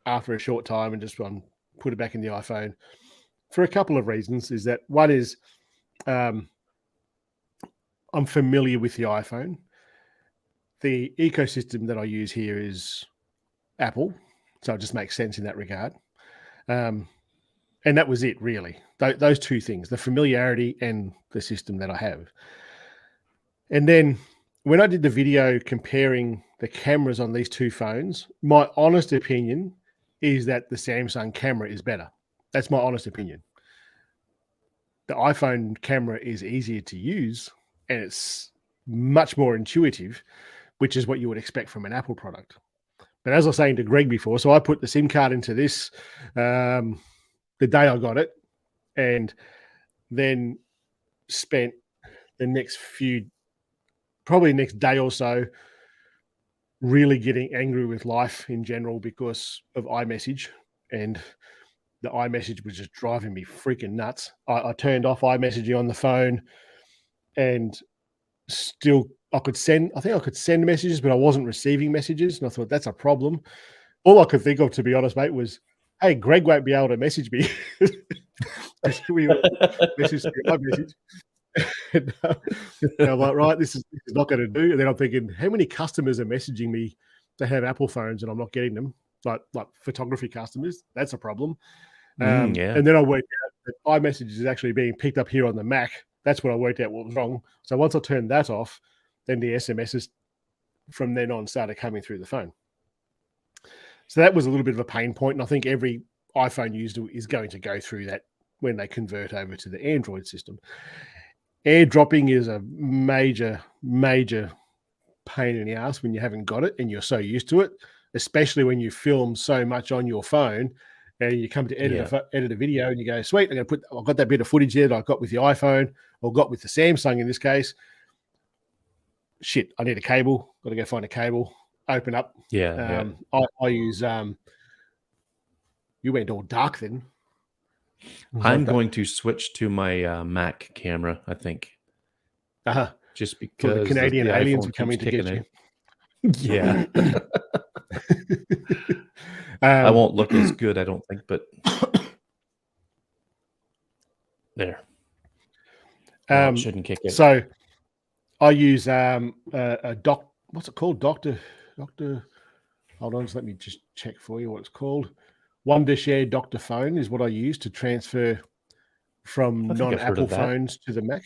after a short time and just put it back in the iPhone for a couple of reasons. Is that one is I'm familiar with the iPhone. The ecosystem that I use here is Apple. So it just makes sense in that regard. And that was it, really. Those two things, the familiarity and the system that I have. And then when I did the video comparing the cameras on these two phones, my honest opinion is that the Samsung camera is better. That's my honest opinion. The iPhone camera is easier to use and it's much more intuitive, which is what you would expect from an Apple product. But as I was saying to Greg before, so I put the SIM card into this the day I got it, and then spent the next probably next day or so, really getting angry with life in general because of iMessage, and the iMessage was just driving me freaking nuts. I turned off iMessaging on the phone, and still I could send messages, but I wasn't receiving messages, and I thought that's a problem. All I could think of, to be honest, mate, was, hey, Greg won't be able to message me. We message iMessage. And I'm like, right, this is not going to do. And then I'm thinking, how many customers are messaging me to have Apple phones and I'm not getting them? Like photography customers, that's a problem. Yeah. And then I worked out that iMessage is actually being picked up here on the Mac. That's when I worked out what was wrong. So once I turned that off, then the SMSs from then on started coming through the phone. So that was a little bit of a pain point, and I think every iPhone user is going to go through that when they convert over to the Android system. Airdropping is a major, major pain in the ass when you haven't got it and you're so used to it, especially when you film so much on your phone and you come to edit a video and you go, sweet, I've got that bit of footage there that I got with the iPhone or got with the Samsung in this case. Shit, I need a cable. Got to go find a cable, open up. I use, you went all dark then. I'm going to switch to my Mac camera, I think. Just because the Canadian aliens are coming to get you. Yeah. I won't look as good, I don't think, but there. No, it shouldn't kick it. So I use what's it called? Doctor. Hold on, just let me just check for you what it's called. Wondershare Doctor Phone is what I use to transfer from non-Apple phones to the Mac.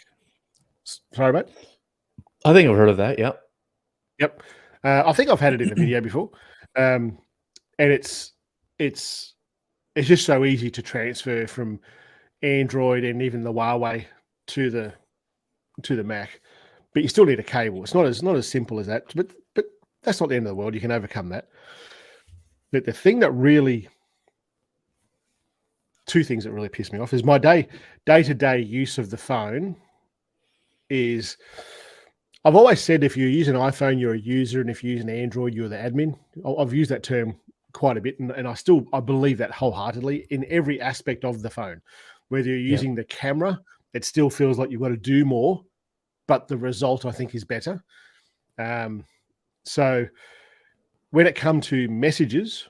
Sorry, mate? I think I've heard of that, yeah. Yep. I think I've had it in a video before. And it's just so easy to transfer from Android and even the Huawei to the Mac. But you still need a cable. It's not as simple as that. But that's not the end of the world. You can overcome that. But the thing that really, two things that really piss me off is my day-to-day use of the phone is, I've always said if you use an iPhone, you're a user, and if you use an Android, you're the admin. I've used that term quite a bit, and I believe that wholeheartedly in every aspect of the phone. Whether you're using the camera, it still feels like you've got to do more, but the result, I think, is better. So when it comes to messages,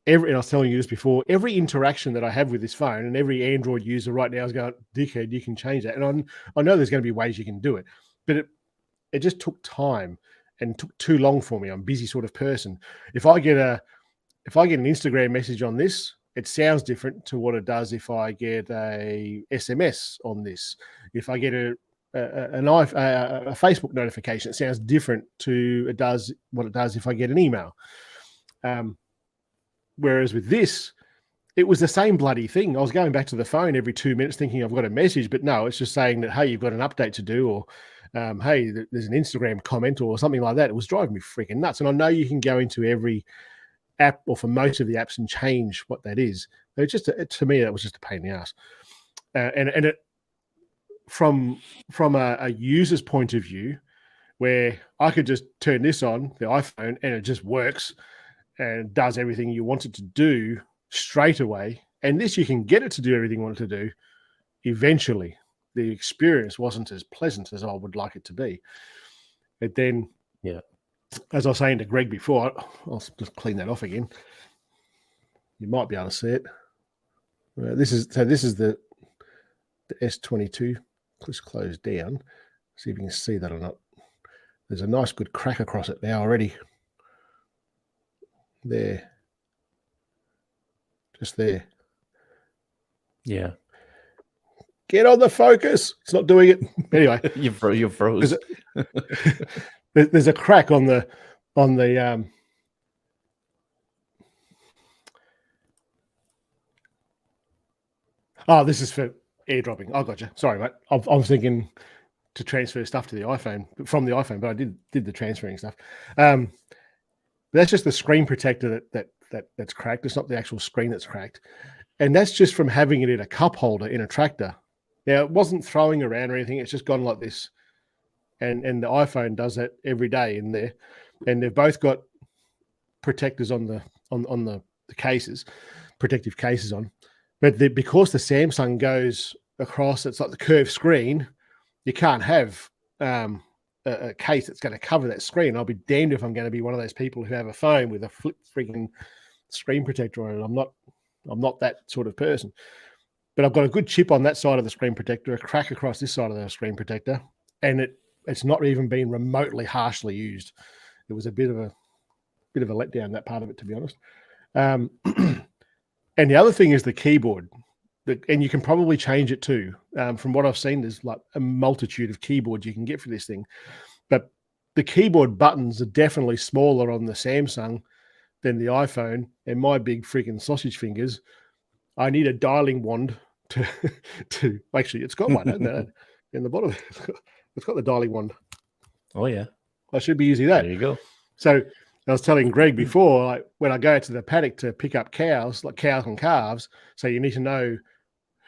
and I was telling you this before, every interaction that I have with this phone, and every Android user right now is going, dickhead, you can change that. And I know there's going to be ways you can do it, but it just took time and took too long for me. I'm a busy sort of person. If I get an Instagram message on this, it sounds different to what it does if I get a SMS on this. If I get a Facebook notification, it sounds different to what it does if I get an email. Whereas with this, it was the same bloody thing. I was going back to the phone every 2 minutes thinking I've got a message, but no, it's just saying that, hey, you've got an update to do, or hey, there's an Instagram comment or something like that. It was driving me freaking nuts. And I know you can go into every app or for most of the apps and change what that is. But to me, that was just a pain in the ass. And it, from a user's point of view, where I could just turn this on, the iPhone, and it just works and does everything you want it to do straight away. And this, you can get it to do everything you want it to do. Eventually, the experience wasn't as pleasant as I would like it to be. But then, as I was saying to Greg before, I'll just clean that off again. You might be able to see it. This is the S22. Let's close down. See if you can see that or not. There's a nice good crack across it now already. There. Just there. Yeah. Get on the focus. It's not doing it. Anyway, you froze. There's a crack on the Oh, this is for airdropping. I got you. Sorry, mate. I'm thinking to transfer stuff to the iPhone from the iPhone, but I did the transferring stuff. That's just the screen protector that's cracked. It's not the actual screen that's cracked, and that's just from having it in a cup holder in a tractor. Now, it wasn't throwing around or anything. It's just gone like this, and the iPhone does that every day in there, and they've both got protectors on the cases, protective cases on. But because the Samsung goes across, it's like the curved screen, you can't have a case that's going to cover that screen. I'll be damned if I'm going to be one of those people who have a phone with a flip freaking screen protector on it. I'm not that sort of person. But I've got a good chip on that side of the screen protector, a crack across this side of the screen protector, and it's not even been remotely harshly used. It was a bit of a letdown, that part of it, to be honest. And the other thing is the keyboard, and you can probably change it too. From what I've seen, there's like a multitude of keyboards you can get for this thing. But the keyboard buttons are definitely smaller on the Samsung than the iPhone. And my big freaking sausage fingers, I need a dialing wand to actually, it's got one, hasn't it? In the bottom, it's got the dialing wand. Oh, yeah. I should be using that. There you go. So I was telling Greg before, like when I go to the paddock to pick up cows, like cows and calves, so you need to know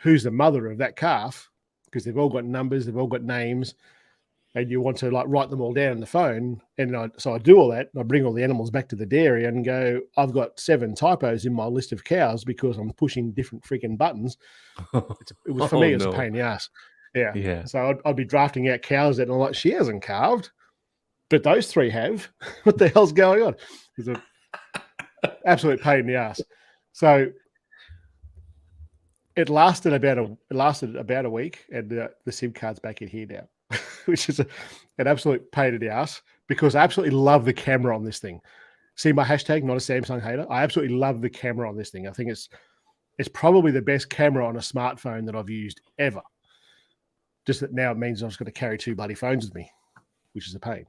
who's the mother of that calf because they've all got numbers, they've all got names, and you want to like write them all down on the phone. And so I do all that, and I bring all the animals back to the dairy and go, I've got 7 typos in my list of cows because I'm pushing different freaking buttons. It was for me, it was a pain in the ass. Yeah. So I'd be drafting out cows that I'm like, she hasn't calved. But those 3 have. What the hell's going on? It's an absolute pain in the ass. So it lasted about a week, and the SIM card's back in here now, which is an absolute pain in the ass because I absolutely love the camera on this thing. See my hashtag, not a Samsung hater. I absolutely love the camera on this thing. I think it's probably the best camera on a smartphone that I've used ever. Just that now it means I've just got to carry 2 bloody phones with me, which is a pain.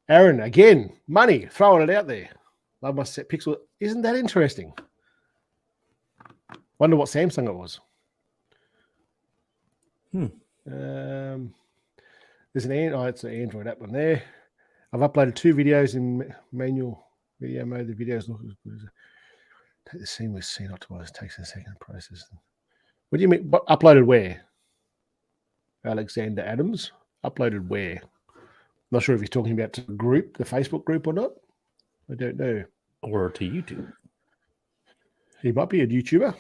Aaron, again, money, throwing it out there. Love my set pixel. Isn't that interesting? Wonder what Samsung it was. There's it's an Android app one there. I've uploaded 2 videos in manual video mode. The videos look as good as take the scene with scene optimized. It takes a second to process. What do you mean? What uploaded where? Alexander Adams uploaded where? Not sure if he's talking about the group, the Facebook group, or not. I don't know. Or to YouTube. He might be a YouTuber.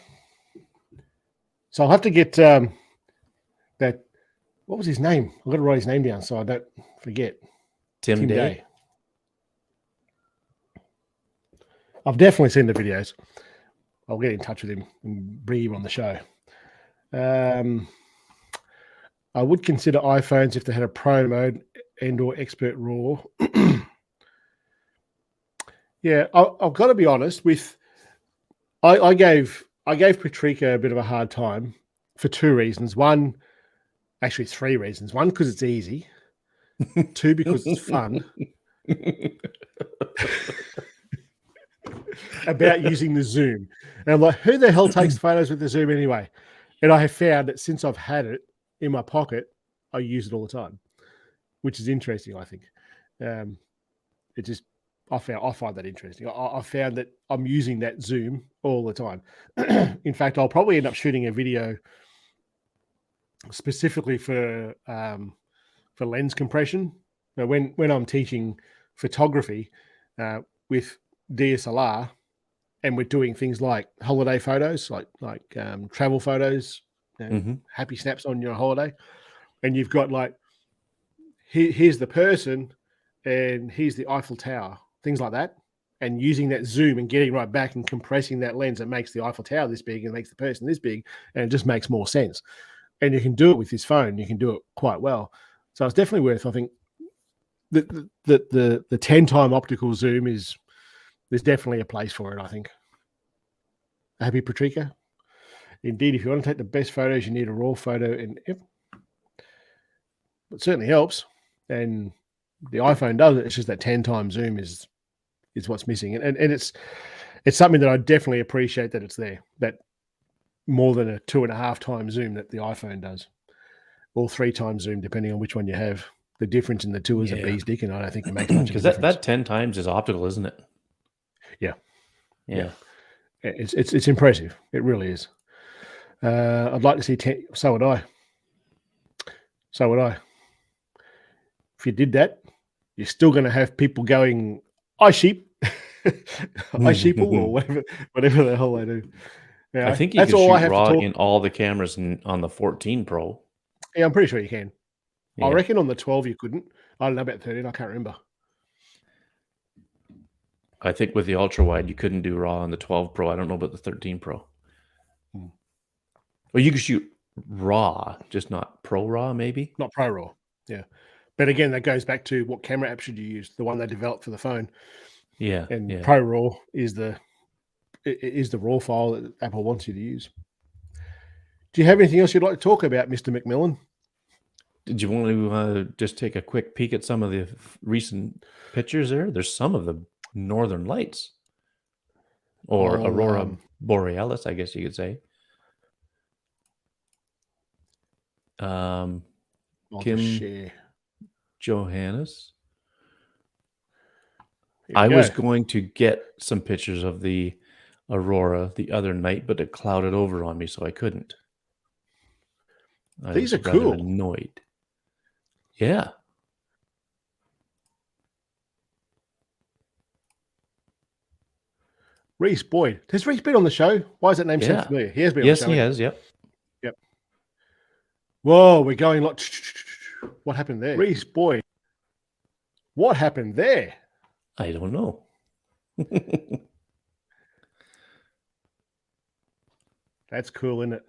So I'll have to get that. What was his name? I've got to write his name down so I don't forget. Tim Day. I've definitely seen the videos. I'll get in touch with him and bring him on the show. I would consider iPhones if they had a pro mode and or expert raw. Yeah, I've got to be honest with. I gave Patrika a bit of a hard time for 2 reasons. 1, actually 3 reasons. 1, because it's easy. 2, because it's fun. About using the zoom, and I'm like, who the hell takes photos with the zoom anyway? And I have found that since I've had it in my pocket, I use it all the time, which is interesting. I think I find that interesting. I found that I'm using that zoom all the time. In fact, I'll probably end up shooting a video specifically for lens compression. Now, when I'm teaching photography with DSLR, and we're doing things like holiday photos, like travel photos, happy snaps on your holiday, and you've got like here's the person and here's the Eiffel Tower, things like that, and using that zoom and getting right back and compressing that lens that makes the Eiffel Tower this big and makes the person this big, and it just makes more sense. And you can do it with this phone. You can do it quite well. So it's definitely worth. I think the 10-time optical zoom there's definitely a place for it, I think. Happy Patrica. Indeed, if you want to take the best photos, you need a raw photo, and it certainly helps. And the iPhone does it. It's just that 10 times zoom is what's missing, and it's something that I definitely appreciate that it's there. That more than a 2.5 times zoom that the iPhone does, or 3 times zoom depending on which one you have. The difference in the two is a bee's dick, and I don't think it makes much of a difference. Because that 10 times is optical, isn't it? Yeah. Yeah. It's impressive. It really is. I'd like to see 10. So would I. If you did that, you're still going to have people going, "I sheep, I sheeple," or whatever the hell they do. Yeah, I think you that's can all shoot I have raw to talk. in all the cameras on the 14 Pro. Yeah, I'm pretty sure you can. Yeah. I reckon on the 12 you couldn't. I don't know about 13. I can't remember. I think with the ultra wide you couldn't do raw on the 12 Pro. I don't know about the 13 Pro. Well, you could shoot raw, just not pro raw, maybe. Not pro raw. Yeah, but again, that goes back to what camera app should you use? The one they developed for the phone. Yeah, and pro raw is the raw file that Apple wants you to use. Do you have anything else you'd like to talk about, Mr. McMillan? Did you want to just take a quick peek at some of the recent pictures there? There's some of the northern lights, or aurora borealis, I guess you could say. Kim Johannes. I was going to get some pictures of the aurora the other night, but it clouded over on me, so I couldn't. These are cool. Annoyed. Yeah. Reese Boyd. Has Reese been on the show? Why is that name so familiar? He has been on the show. Yes, he has. Yep. Whoa, we're going like. What happened there? Reese Boyd. What happened there? I don't know. That's cool, isn't it?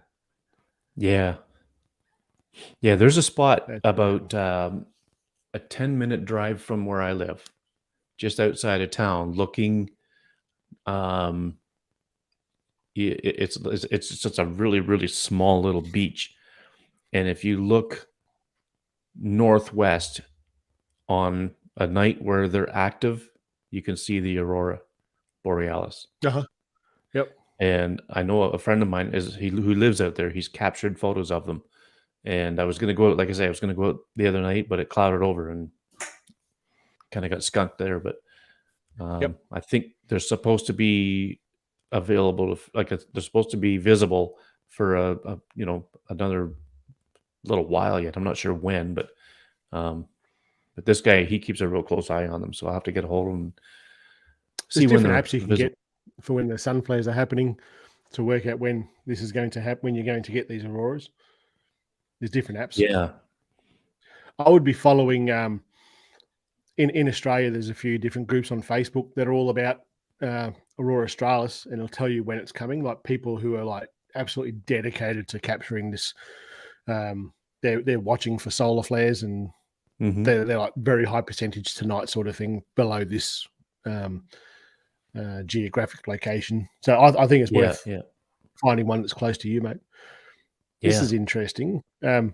Yeah. Yeah, there's a spot about a 10-minute drive from where I live, just outside of town, looking. It's just a really, really small little beach. And if you look northwest on a night where they're active, you can see the aurora borealis. Yep. And I know a friend of mine who lives out there. He's captured photos of them. And I was going to go out, like I say, I was going to go out the other night, but it clouded over and kind of got skunked there. But I think they're supposed to be available, they're supposed to be visible for another little while yet. I'm not sure when, but this guy, he keeps a real close eye on them, so I'll have to get a hold of him. See when different apps you can get for when the sun flares are happening to work out when this is going to happen, when you're going to get these auroras. There's different apps. Yeah. I would be following in Australia, there's a few different groups on Facebook that are all about Aurora Australis, and it'll tell you when it's coming. Like people who are like absolutely dedicated to capturing this. They're watching for solar flares, and they're like very high percentage tonight sort of thing below this geographic location. So I think it's worth finding one that's close to you, mate. This is interesting. I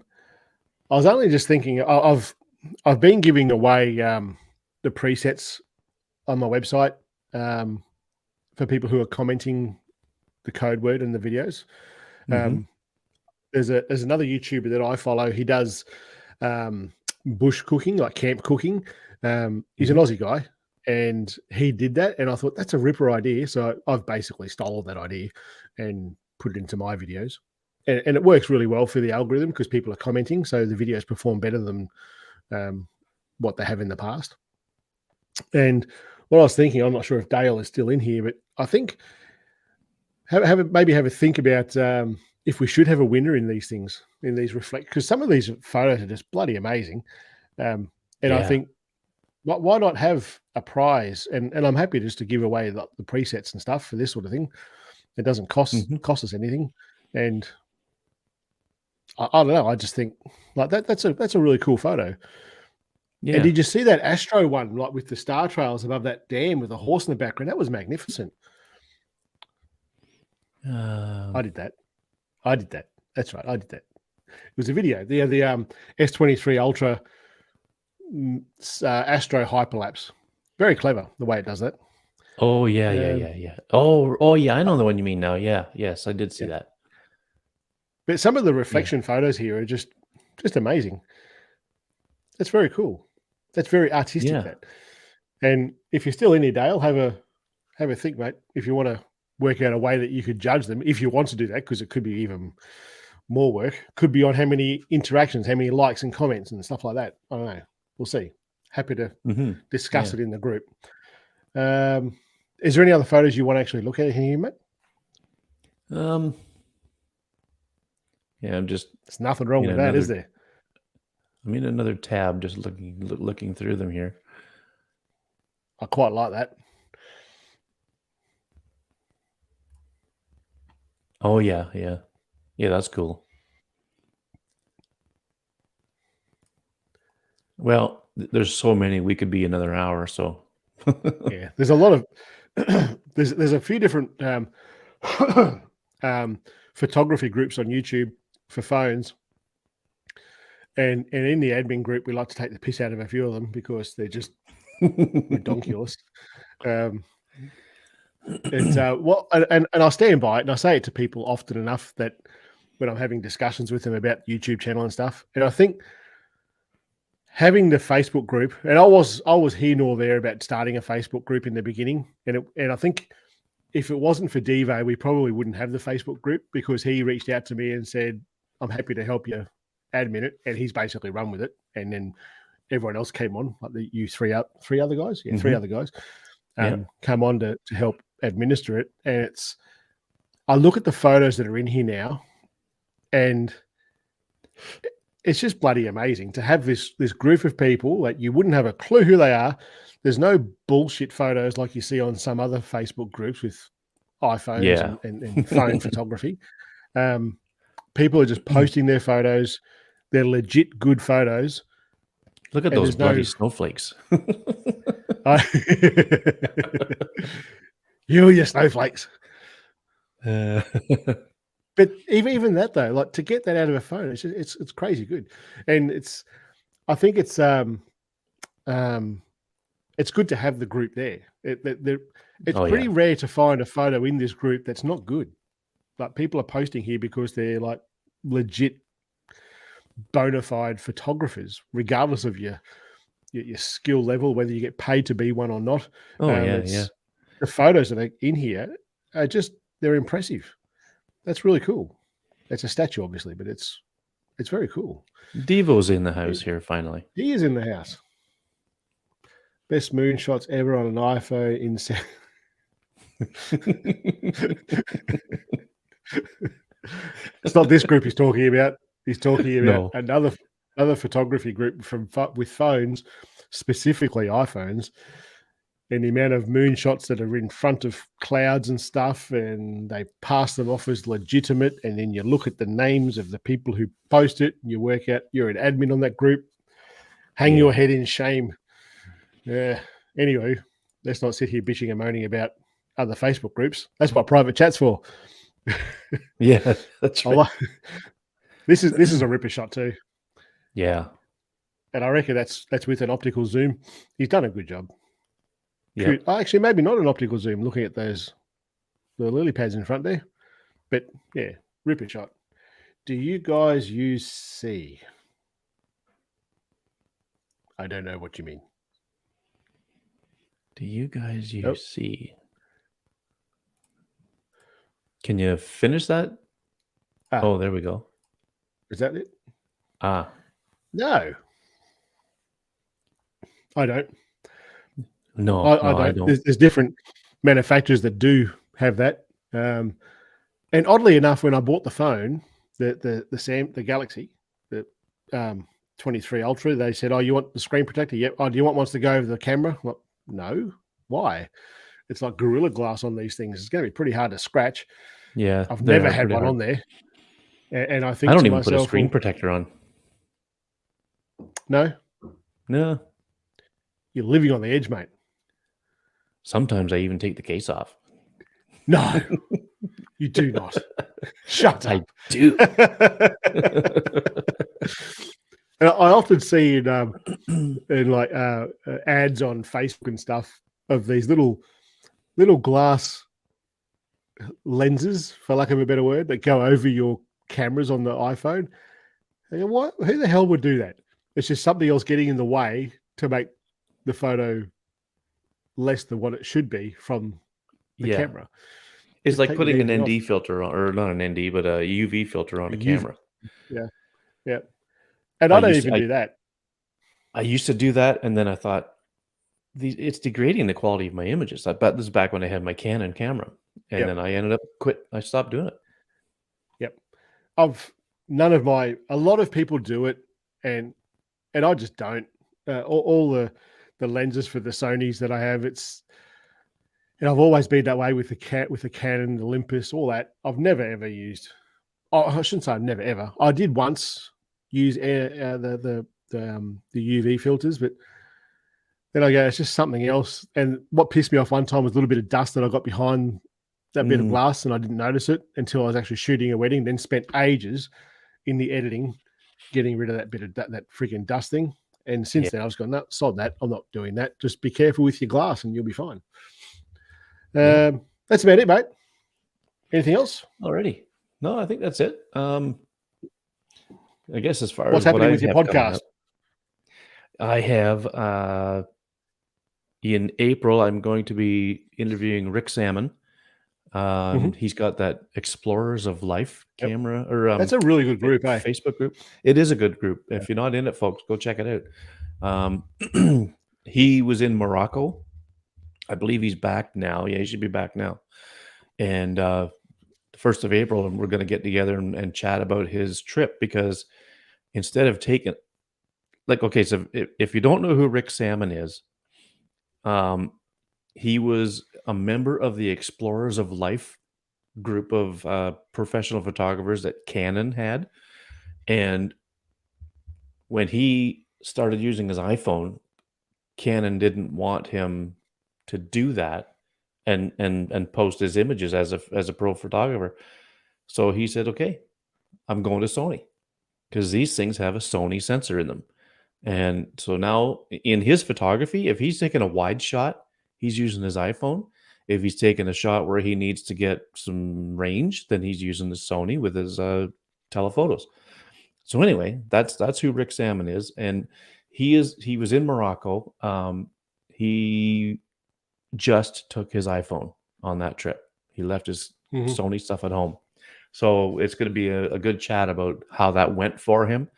was only just thinking, I've been giving away the presets on my website for people who are commenting the code word in the videos. There's another YouTuber that I follow. He does bush cooking, like camp cooking. He's an Aussie guy, and he did that, and I thought that's a ripper idea. So I've basically stolen that idea and put it into my videos. And it works really well for the algorithm because people are commenting, so the videos perform better than what they have in the past. And what I was thinking, I'm not sure if Dale is still in here, but I think maybe have a think about if we should have a winner in these things, in these because some of these photos are just bloody amazing. I think, why not have a prize? And I'm happy just to give away the presets and stuff for this sort of thing. It doesn't cost us anything, and I don't know. I just think like that's a really cool photo. Yeah. And did you see that Astro one, like with the star trails above that dam with a horse in the background? That was magnificent. I did that. That's right. I did that. It was a video. The S23 Ultra Astro hyperlapse. Very clever the way it does that. Oh yeah. Oh yeah, I know the one you mean now. Yeah, yes, I did see Yeah. that. But some of the reflection photos here are just amazing. That's very cool. That's very artistic. Yeah. That. And if you're still in Dale, have a think, mate. If you want to work out a way that you could judge them, if you want to do that, because it could be even more work, could be on how many interactions, how many likes and comments and stuff like that. I don't know. We'll see. Happy to discuss it in the group. Is there any other photos you want to actually look at here, mate? Yeah, I'm just. There's nothing wrong with that, is there? I'm in another tab, just looking through them here. I quite like that. Oh yeah, that's cool. Well, there's so many. We could be another hour. So yeah, there's a lot of there's a few different photography groups on YouTube for phones, and in the admin group we like to take the piss out of a few of them because they're just ridiculous. It's and I'll stand by it, and I say it to people often enough that when I'm having discussions with them about the YouTube channel and stuff, and I think having the Facebook group, and I was here nor there about starting a Facebook group in the beginning, and I think if it wasn't for Devo, we probably wouldn't have the Facebook group, because he reached out to me and said, "I'm happy to help you admin it," and he's basically run with it, and then everyone else came on, like three other guys, three other guys, come on to help administer it, and I look at the photos that are in here now, and it's just bloody amazing to have this group of people that you wouldn't have a clue who they are. There's no bullshit photos like you see on some other Facebook groups with iPhones and phone photography. People are just posting their photos. They're legit good photos. Look at those bloody snowflakes. You snowflakes. But even that though, like to get that out of a phone, it's crazy good, and I think it's good to have the group there. It's pretty rare to find a photo in this group that's not good. Like people are posting here because they're like legit, bona fide photographers, regardless of your skill level, whether you get paid to be one or not. The photos that are in here are they're impressive. That's really cool. It's a statue, obviously, but it's very cool. Devo's in the house here finally. He is in the house. Best moonshots ever on an iPhone in It's not this group he's talking about. He's talking about another photography group with phones, specifically iPhones, and the amount of moonshots that are in front of clouds and stuff, and they pass them off as legitimate, and then you look at the names of the people who post it, and you work out you're an admin on that group. Hang your head in shame. Yeah. Anyway, let's not sit here bitching and moaning about other Facebook groups. That's what private chat's for. Yeah, that's right. This is a ripper shot too. Yeah. And I reckon that's with an optical zoom. He's done a good job. Yeah. Actually, maybe not an optical zoom, looking at the lily pads in front there. But yeah, ripper shot. Do you guys use C? I don't know what you mean. Do you guys use C? Can you finish that? Oh, there we go. Is that it? No. I don't. No, I don't. There's different manufacturers that do have that. And oddly enough, when I bought the phone, the Galaxy, the 23 Ultra, they said, "Oh, you want the screen protector?" Yep. "Oh, do you want ones to go over the camera?" Well, no. Why? It's like Gorilla Glass on these things. It's going to be pretty hard to scratch. Yeah, I've never had one on there, and I think I don't even put a screen protector on. No. You're living on the edge, mate. Sometimes I even take the case off. No, You do not. Shut I up. do. And I often see in like ads on Facebook and stuff of these little glass lenses, for lack of a better word, that go over your cameras on the iPhone. And what? Who the hell would do that? It's just something else getting in the way to make the photo less than what it should be from the camera. It's Just like take the putting an damn thing ND off. filter on, or not an ND, but a UV filter on a UV. camera. Yeah, yeah. And I I don't used to, even do that. I used to do that, and then I thought it's degrading the quality of my images. I bet this is back when I had my Canon camera, and Yep. then I ended up I stopped doing it. Yep. A lot of people do it, and I just don't. All the lenses for the Sonys that I have, and I've always been that way with the Canon, the Olympus, all that. I've never ever used. Oh, I shouldn't say I've never ever. I did once use the UV filters, but then I go, it's just something else. And what pissed me off one time was a little bit of dust that I got behind that bit of glass, and I didn't notice it until I was actually shooting a wedding. Then spent ages in the editing getting rid of that bit of that freaking dust thing. And since then, I've just gone, no, sod that. I'm not doing that. Just be careful with your glass, and you'll be fine. That's about it, mate. Anything else? Already? No, I think that's it. I guess as far What's as happening what with your podcast? I have in April, I'm going to be interviewing Rick Salmon. He's got that Explorers of Life camera, or that's a really good group, eh? Facebook group. It is a good group. If you're not in it, folks, go check it out. He was in Morocco. I believe he's back now. Yeah, he should be back now. And the 1st of April, and we're going to get together and chat about his trip, because instead of taking, like, okay, so if you don't know who Rick Salmon is, he was a member of the Explorers of Life group of professional photographers that Canon had. And when he started using his iPhone, Canon didn't want him to do that and post his images as a pro photographer. So he said, okay, I'm going to Sony, because these things have a Sony sensor in them. And so now in his photography, if he's taking a wide shot, he's using his iPhone. If he's taking a shot where he needs to get some range, then he's using the Sony with his telephotos. So anyway, that's who Rick Salmon is, and he was in Morocco. He just took his iPhone on that trip. He left his Sony stuff at home. So it's going to be a good chat about how that went for him.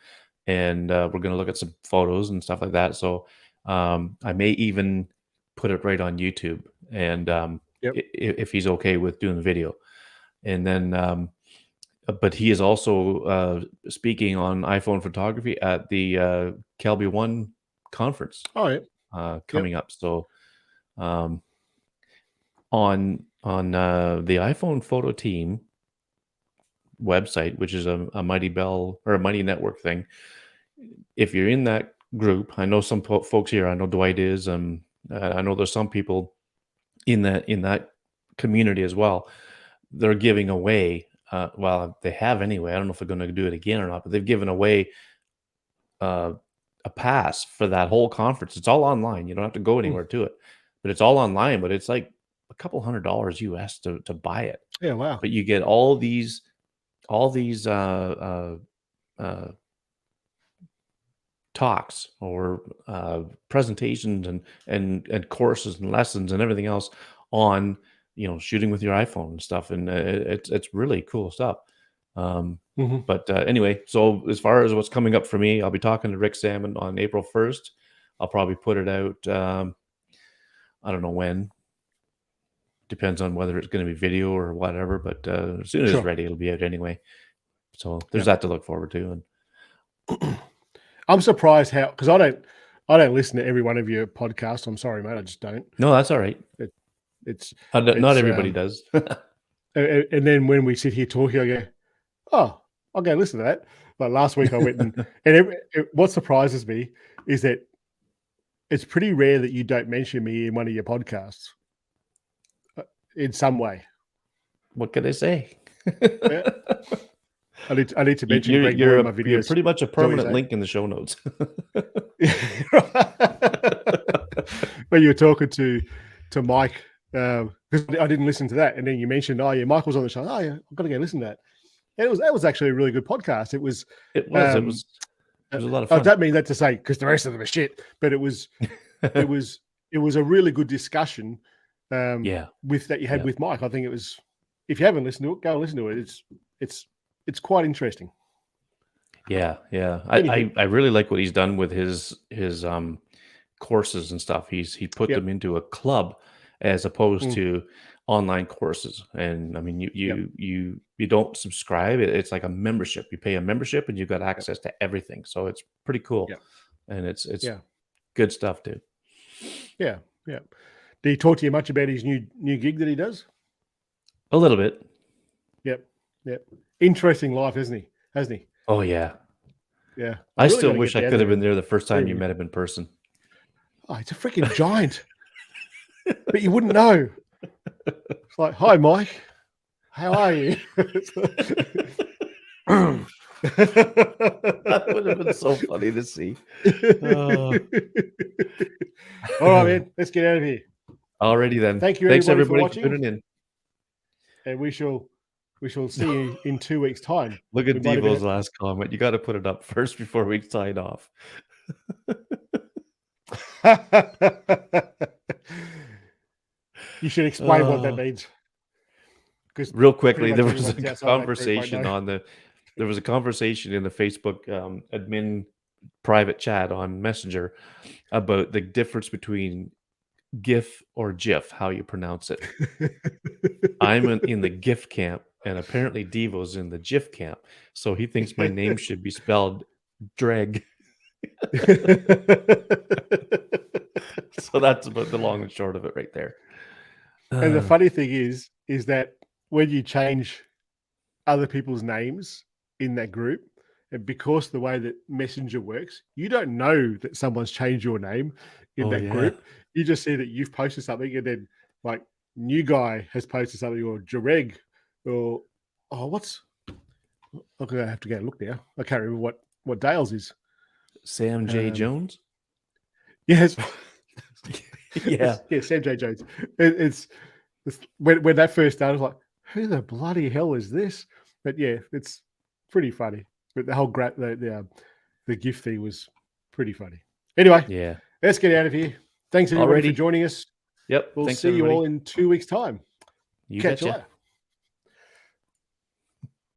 And we're going to look at some photos and stuff like that. So I may even put it right on YouTube, and if he's okay with doing the video. And then, but he is also speaking on iPhone photography at the Kelby One conference. Coming up. So on the iPhone photo team website, which is a Mighty Bell or a Mighty Network thing, if you're in that group, I know some folks here. I know Dwight is. I know there's some people in that community as well. They're giving away. Well, they have anyway. I don't know if they're going to do it again or not, but they've given away a pass for that whole conference. It's all online. You don't have to go anywhere to it, but it's all online. But it's like a couple $100 US to buy it. Yeah, wow. But you get all these talks or presentations and courses and lessons and everything else on shooting with your iPhone and stuff, and it's really cool stuff. But anyway, so as far as what's coming up for me, I'll be talking to Rick Salmon on April 1st. I'll probably put it out. I don't know when. Depends on whether it's going to be video or whatever. But as soon as it's ready, it'll be out anyway. So there's that to look forward to. And I'm surprised how, because I don't listen to every one of your podcasts. I'm sorry, mate. I just don't. No, that's all right. It's not everybody does. And then when we sit here talking, I go, oh, I'll go listen to that. Like last week I went and what surprises me is that it's pretty rare that you don't mention me in one of your podcasts in some way. What can I say? Yeah. I need to mention Greg more in my videos. You're pretty much a permanent link in the show notes. When you were talking to Mike, because I didn't listen to that, and then you mentioned, oh yeah, Michael's on the show. Oh yeah, I've got to go listen to that. And that was actually a really good podcast. It was a lot of fun. I don't mean that to say because the rest of them are shit, but it was it was a really good discussion. With that you had with Mike. I think it was. If you haven't listened to it, go listen to it. It's quite interesting. Yeah. I really like what he's done with his courses and stuff. He put them into a club as opposed to online courses. And I mean, you don't subscribe. It's like a membership. You pay a membership and you've got access to everything. So it's pretty cool. And it's good stuff too. Yeah. Did he talk to you much about his new gig that he does? A little bit. Yep. Interesting life, hasn't he? Oh yeah. Yeah. I still wish I could have been there the first time you met him in person. Oh, it's a freaking giant. But you wouldn't know. It's like, hi, Mike. How are you? That would have been so funny to see. All right, man. Let's get out of here. Alrighty then. Thanks everybody for watching. Tuning in. And we shall see you in 2 weeks' time. Look at Devo's last comment. You got to put it up first before we sign off. You should explain what that means. Real quickly, there was a conversation there was a conversation in the Facebook admin private chat on Messenger about the difference between GIF or GIF, how you pronounce it. I'm in the GIF camp, and apparently Devo's in the GIF camp. So he thinks my name should be spelled Dreg. So that's about the long and short of it right there. And the funny thing is that when you change other people's names in that group, and because the way that Messenger works, you don't know that someone's changed your name in that group. You just see that you've posted something, and then like new guy has posted something, or Jareg, or I'm gonna have to go and look now. I can't remember what Dale's is. Sam J. Jones? Yes. Yeah. Sam J. Jones. It's when that first started, I was like, who the bloody hell is this? But yeah, it's pretty funny. But the whole the gift thing was pretty funny. Anyway, let's get out of here. Thanks everybody for joining us. Yep. We'll see you all in 2 weeks' time. Catch you later.